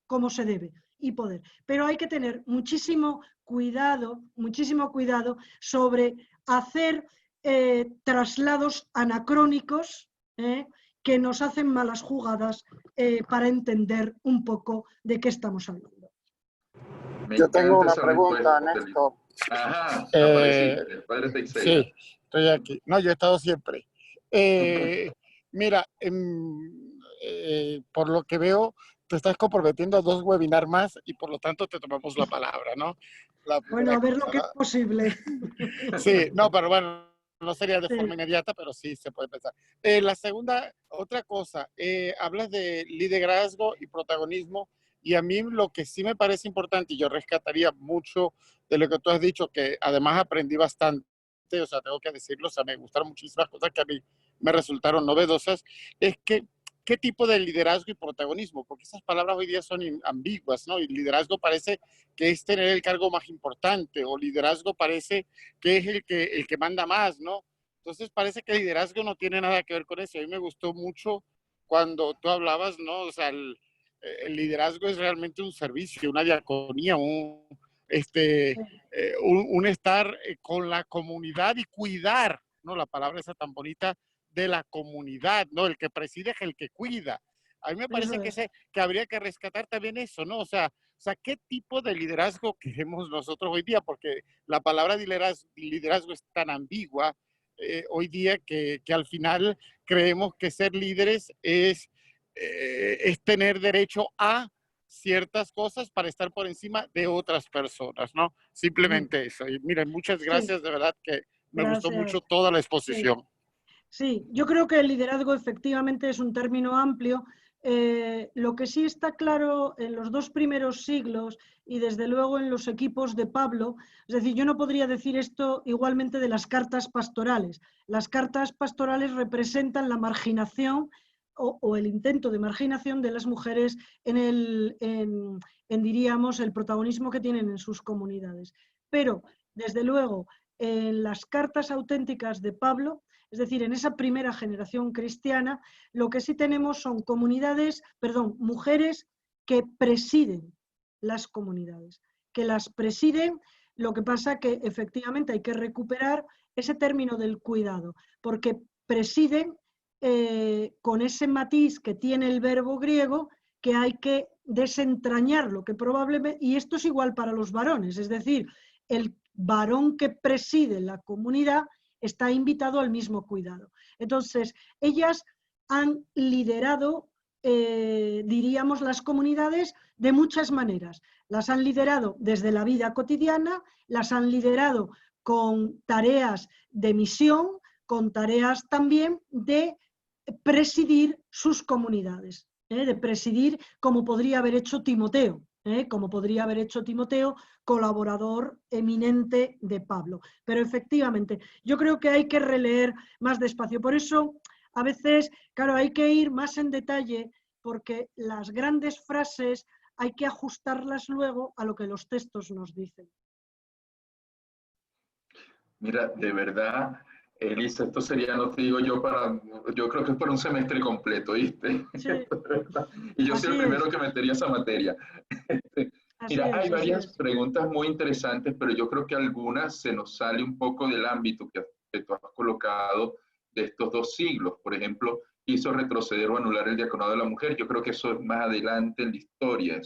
como se debe y poder. Pero hay que tener muchísimo cuidado sobre hacer traslados anacrónicos que nos hacen malas jugadas para entender un poco de qué estamos hablando. Yo tengo una pregunta, Néstor. Ajá, Eh, apareciste, el padre Teixeira. sí, estoy aquí. No, yo he estado siempre. Mira, por lo que veo, te estás comprometiendo a 2 webinars más y por lo tanto te tomamos la palabra, ¿no? La Bueno, primera a ver lo cosa, que es ¿no? posible. Sí, no, pero bueno, no sería de Sí. forma inmediata, pero sí se puede pensar. La segunda, otra cosa, hablas de liderazgo y protagonismo, y a mí lo que sí me parece importante, y yo rescataría mucho de lo que tú has dicho, que además aprendí bastante, o sea, tengo que decirlo, o sea, me gustaron muchísimas cosas que a mí me resultaron novedosas, es que qué tipo de liderazgo y protagonismo, porque esas palabras hoy día son ambiguas, ¿no? Y liderazgo parece que es tener el cargo más importante, o liderazgo parece que es el que manda más, ¿no? Entonces parece que el liderazgo no tiene nada que ver con eso. A mí me gustó mucho cuando tú hablabas, ¿no? O sea, el liderazgo es realmente un servicio, una diaconía, un estar con la comunidad y cuidar, ¿no? La palabra esa tan bonita de la comunidad, ¿no? El que preside es el que cuida. A mí me parece Eso es. que habría que rescatar también eso, ¿no? O sea, ¿qué tipo de liderazgo queremos nosotros hoy día? Porque la palabra liderazgo es tan ambigua hoy día que al final creemos que ser líderes es tener derecho a ciertas cosas para estar por encima de otras personas, ¿no? Simplemente eso. Y miren, muchas Sí, gracias, de verdad que me gustó gracias. mucho toda la Sí. exposición. Sí, yo creo que el liderazgo efectivamente es un término amplio. Lo que sí está claro en los 2 primeros siglos y desde luego en los equipos de Pablo, es decir, yo no podría decir esto igualmente de las cartas pastorales. Las cartas pastorales representan la marginación o el intento de marginación de las mujeres diríamos, el protagonismo que tienen en sus comunidades. Pero, desde luego, en las cartas auténticas de Pablo, es decir, en esa primera generación cristiana, lo que sí tenemos son mujeres que presiden las comunidades, que las presiden. Lo que pasa que efectivamente hay que recuperar ese término del cuidado, porque presiden con ese matiz que tiene el verbo griego, que hay que desentrañarlo, que probablemente, y esto es igual para los varones, es decir, el varón que preside la comunidad está invitado al mismo cuidado. Entonces, ellas han liderado, diríamos, las comunidades de muchas maneras. Las han liderado desde la vida cotidiana, las han liderado con tareas de misión, con tareas también de presidir sus comunidades, de presidir como podría haber hecho Timoteo, colaborador eminente de Pablo. Pero efectivamente, yo creo que hay que releer más despacio. Por eso, a veces, claro, hay que ir más en detalle, porque las grandes frases hay que ajustarlas luego a lo que los textos nos dicen. Mira, de verdad, Elisa, esto sería, no te digo yo, yo creo que es para un semestre completo, ¿viste? Sí, Y yo soy el así primero es, que metería esa materia. así Mira, hay es, así varias es. preguntas muy interesantes, pero yo creo que algunas se nos sale un poco del ámbito que tú has colocado de estos 2 siglos. Por ejemplo, quiso retroceder o anular el diaconado de la mujer. Yo creo que eso es más adelante en la historia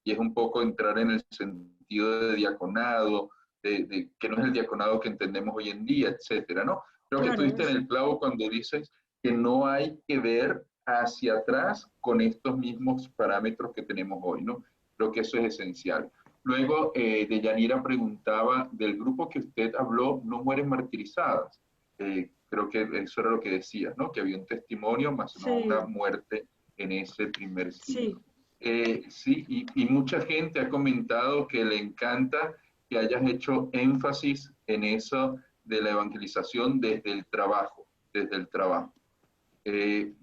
y es un poco entrar en el sentido de diaconado, que no es el diaconado que entendemos hoy en día, etcétera, ¿no? Creo que tú Claro, diste en el clavo cuando dices que no hay que ver hacia atrás con estos mismos parámetros que tenemos hoy, ¿no? Creo que eso es esencial. Luego, Deyanira preguntaba, del grupo que usted habló, no mueren martirizadas. Creo que eso era lo que decías, ¿no? Que había un testimonio, más no una sí, muerte en ese primer siglo. sí. Sí, y mucha gente ha comentado que le encanta que hayas hecho énfasis en eso de la evangelización desde el trabajo, desde el trabajo.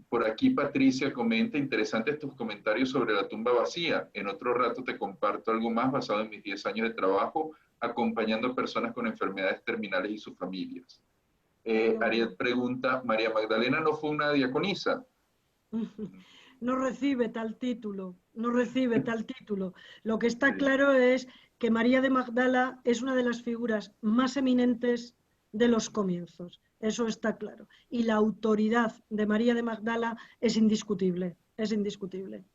Por aquí Patricia comenta, interesantes tus comentarios sobre la tumba vacía. En otro rato te comparto algo más basado en mis 10 años de trabajo acompañando a personas con enfermedades terminales y sus familias. Ariel pregunta, ¿María Magdalena no fue una diaconisa? No recibe tal título, no recibe tal título. Lo que está Sí. claro es que María de Magdala es una de las figuras más eminentes de los comienzos. Eso está claro. Y la autoridad de María de Magdala es indiscutible, es indiscutible.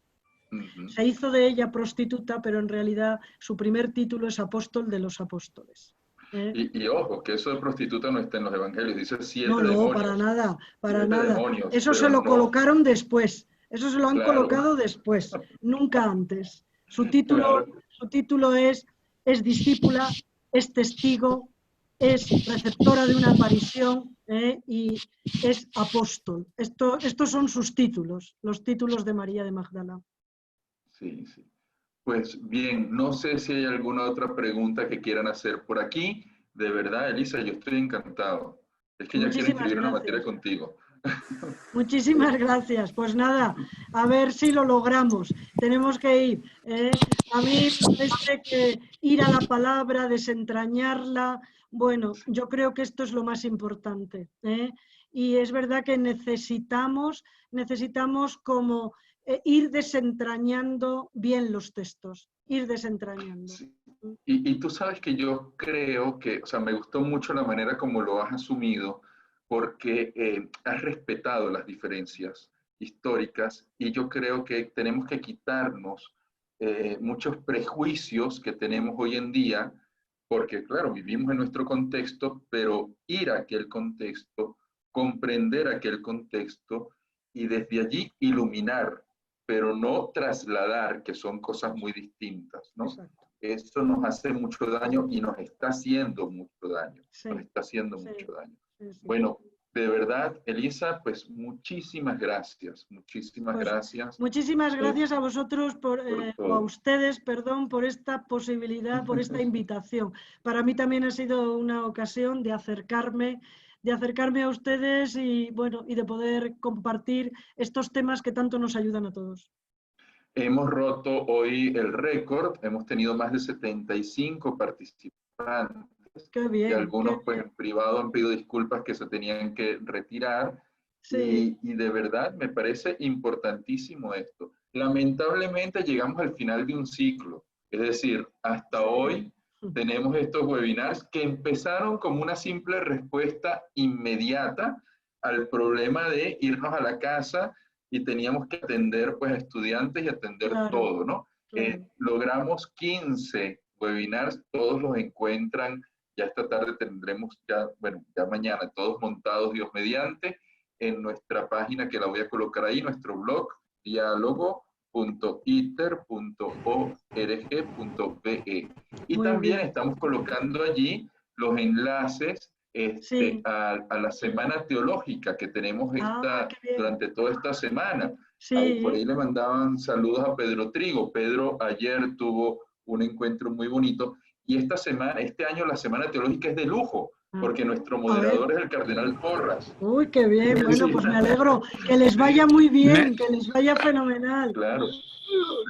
Se hizo de ella prostituta, pero en realidad su primer título es apóstol de los apóstoles. Y ojo, que eso de prostituta no está en los evangelios, dice 7 No, demonios. para nada, para 7 nada. demonios, Eso se pero lo no, colocaron después, eso se lo han claro, colocado después, nunca antes. Su claro. título es discípula, es testigo, es receptora de una aparición y es apóstol. Estos son sus títulos, los títulos de María de Magdala. Sí, sí. Pues bien, no sé si hay alguna otra pregunta que quieran hacer por aquí. De verdad, Elisa, yo estoy encantado. Es que ya quiero Muchísimas inscribir una materia gracias. contigo. Muchísimas gracias. Pues nada, a ver si lo logramos. Tenemos que ir. A mí me parece que ir a la palabra, desentrañarla, bueno, yo creo que esto es lo más importante. Y es verdad que necesitamos como ir desentrañando bien los textos, ir desentrañando. Sí. Y tú sabes que yo creo que, o sea, me gustó mucho la manera como lo has asumido, porque has respetado las diferencias históricas y yo creo que tenemos que quitarnos muchos prejuicios que tenemos hoy en día, porque claro, vivimos en nuestro contexto, pero ir a aquel contexto, comprender aquel contexto y desde allí iluminar, pero no trasladar, que son cosas muy distintas, ¿no? Exacto. Eso nos hace mucho daño y nos está haciendo mucho daño. Sí, Nos está haciendo sí, mucho daño. sí, sí. Bueno, de verdad, Elisa, pues muchísimas gracias. Muchísimas Pues, gracias. muchísimas gracias a vosotros, o a ustedes, perdón, por esta posibilidad, por esta invitación. Para mí también ha sido una ocasión de acercarme a ustedes y, bueno, y de poder compartir estos temas que tanto nos ayudan a todos. Hemos roto hoy el récord, hemos tenido más de 75 participantes. Qué bien, Y algunos qué pues bien. en privado han pedido disculpas que se tenían que retirar. Sí, Y de verdad me parece importantísimo esto. Lamentablemente llegamos al final de un ciclo, es decir, hasta hoy sí. tenemos estos webinars que empezaron como una simple respuesta inmediata al problema de irnos a la casa y teníamos que atender pues a estudiantes y atender Claro, todo, ¿no? claro. Logramos 15 webinars, todos los encuentran, ya esta tarde tendremos, ya, bueno, ya mañana, todos montados, Dios mediante, en nuestra página que la voy a colocar ahí, nuestro blog, diálogo.iter.org.be. Y Muy también bien. estamos colocando allí los enlaces Sí. a la semana teológica que tenemos Ah, qué bien. durante toda esta semana. Ahí, por ahí Sí. le mandaban saludos a Pedro Trigo. Pedro ayer tuvo un encuentro muy bonito y esta semana, este año la semana teológica es de lujo porque nuestro A ver. moderador es el cardenal Porras. Uy, qué bien. Bueno, Sí, pues me alegro. Que les vaya muy bien, Ne- que les vaya fenomenal. claro.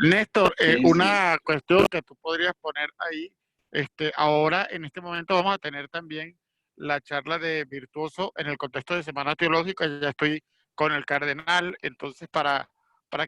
Néstor, Sí, sí. una cuestión que tú podrías poner ahí, ahora en este momento vamos a tener también la charla de Virtuoso en el contexto de Semana Teológica, ya estoy con el cardenal, entonces para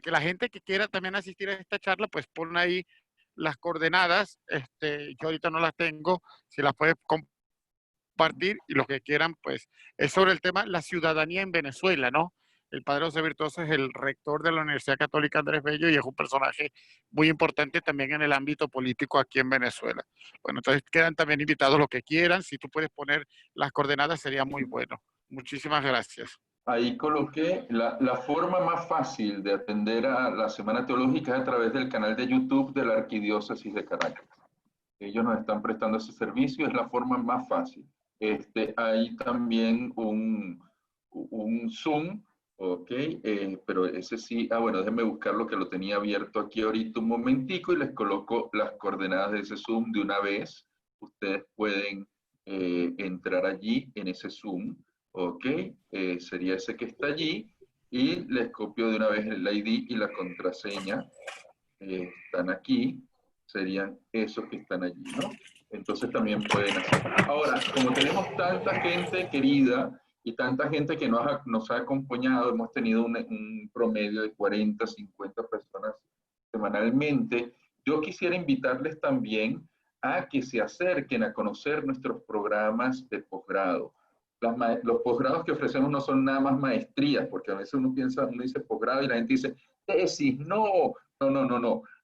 que la gente que quiera también asistir a esta charla, pues pon ahí las coordenadas, yo ahorita no las tengo, si las puedes compartir y los que quieran, pues es sobre el tema la ciudadanía en Venezuela, ¿no? El padre José Virtuoso es el rector de la Universidad Católica Andrés Bello y es un personaje muy importante también en el ámbito político aquí en Venezuela. Bueno, entonces quedan también invitados los que quieran. Si tú puedes poner las coordenadas sería muy bueno. Muchísimas gracias. Ahí coloqué la forma más fácil de atender a la Semana Teológica es a través del canal de YouTube de la Arquidiócesis de Caracas. Ellos nos están prestando ese servicio, es la forma más fácil. Hay también un Zoom, ok, pero ese sí, bueno, déjenme buscarlo que lo tenía abierto aquí ahorita un momentico y les coloco las coordenadas de ese Zoom de una vez. Ustedes pueden entrar allí en ese Zoom, ok, sería ese que está allí y les copio de una vez el ID y la contraseña. Están aquí, serían esos que están allí, ¿no? Entonces también pueden hacer. Ahora, como tenemos tanta gente querida y tanta gente que nos ha acompañado, hemos tenido un promedio de 40, 50 personas semanalmente, yo quisiera invitarles también a que se acerquen a conocer nuestros programas de posgrado. Los posgrados que ofrecemos no son nada más maestrías, porque a veces uno dice posgrado y la gente dice, tesis, no.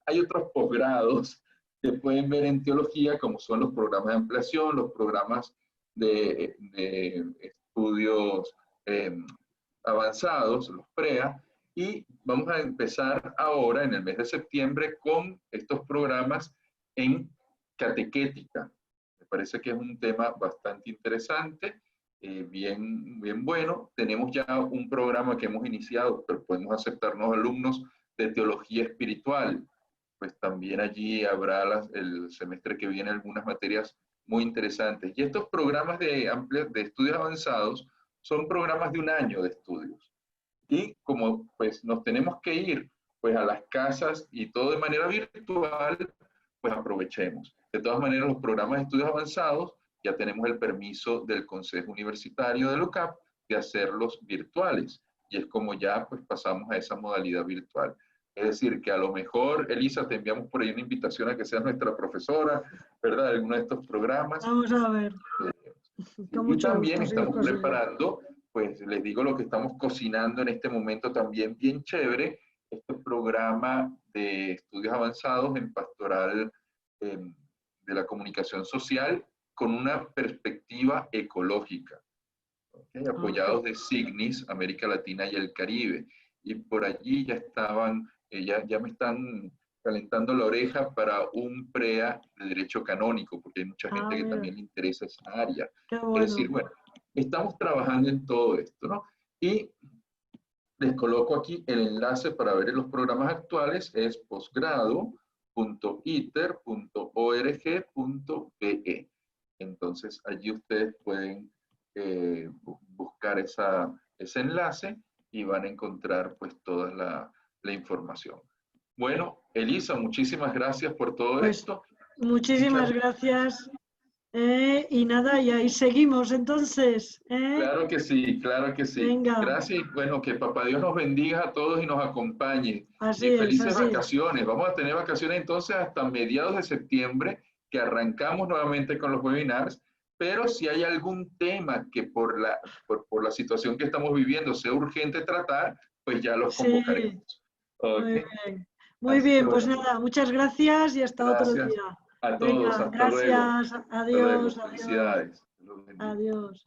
Hay otros posgrados que pueden ver en teología, como son los programas de ampliación, los programas de estudios avanzados, los PREA, y vamos a empezar ahora en el mes de septiembre con estos programas en catequética. Me parece que es un tema bastante interesante, bien bueno. Tenemos ya un programa que hemos iniciado, pero podemos aceptar nuevos alumnos de teología espiritual. Pues también allí habrá el semestre que viene algunas materias muy interesantes. Y estos programas de estudios avanzados son programas de 1 año de estudios. Y como pues nos tenemos que ir pues a las casas y todo de manera virtual, pues aprovechemos. De todas maneras, los programas de estudios avanzados ya tenemos el permiso del Consejo Universitario de la UCAP de hacerlos virtuales. Y es como ya pues pasamos a esa modalidad virtual. Es decir, que a lo mejor, Elisa, te enviamos por ahí una invitación a que seas nuestra profesora, ¿verdad? De alguno de estos programas. Vamos a ver. Y también estamos preparando, pues les digo lo que estamos cocinando en este momento también bien chévere, este programa de estudios avanzados en pastoral de la comunicación social con una perspectiva ecológica, ¿okay? Apoyados de Signis, América Latina y el Caribe. Y por allí ya estaban, ya me están calentando la oreja para un PREA de Derecho Canónico, porque hay mucha gente que también le interesa esa área. Bueno. Es decir, bueno, estamos trabajando en todo esto, ¿no? Y les coloco aquí el enlace para ver los programas actuales, es posgrado.iter.org.be. Entonces, allí ustedes pueden buscar ese enlace y van a encontrar pues toda la información. Bueno, Elisa, muchísimas gracias por todo esto. Muchísimas gracias. Y nada, y ahí seguimos entonces. Claro que sí, claro que sí. Venga. Gracias y bueno, que Papá Dios nos bendiga a todos y nos acompañe. Así Y felices es, así vacaciones. Vamos a tener vacaciones entonces hasta mediados de septiembre, que arrancamos nuevamente con los webinars. Pero si hay algún tema que por la situación que estamos viviendo sea urgente tratar, pues ya los convocaremos. Okay. Muy bien. Muy bien, pues nada, muchas gracias y hasta otro día. A todos, Venga, hasta gracias. luego. Adiós. Hasta luego. Felicidades. Adiós.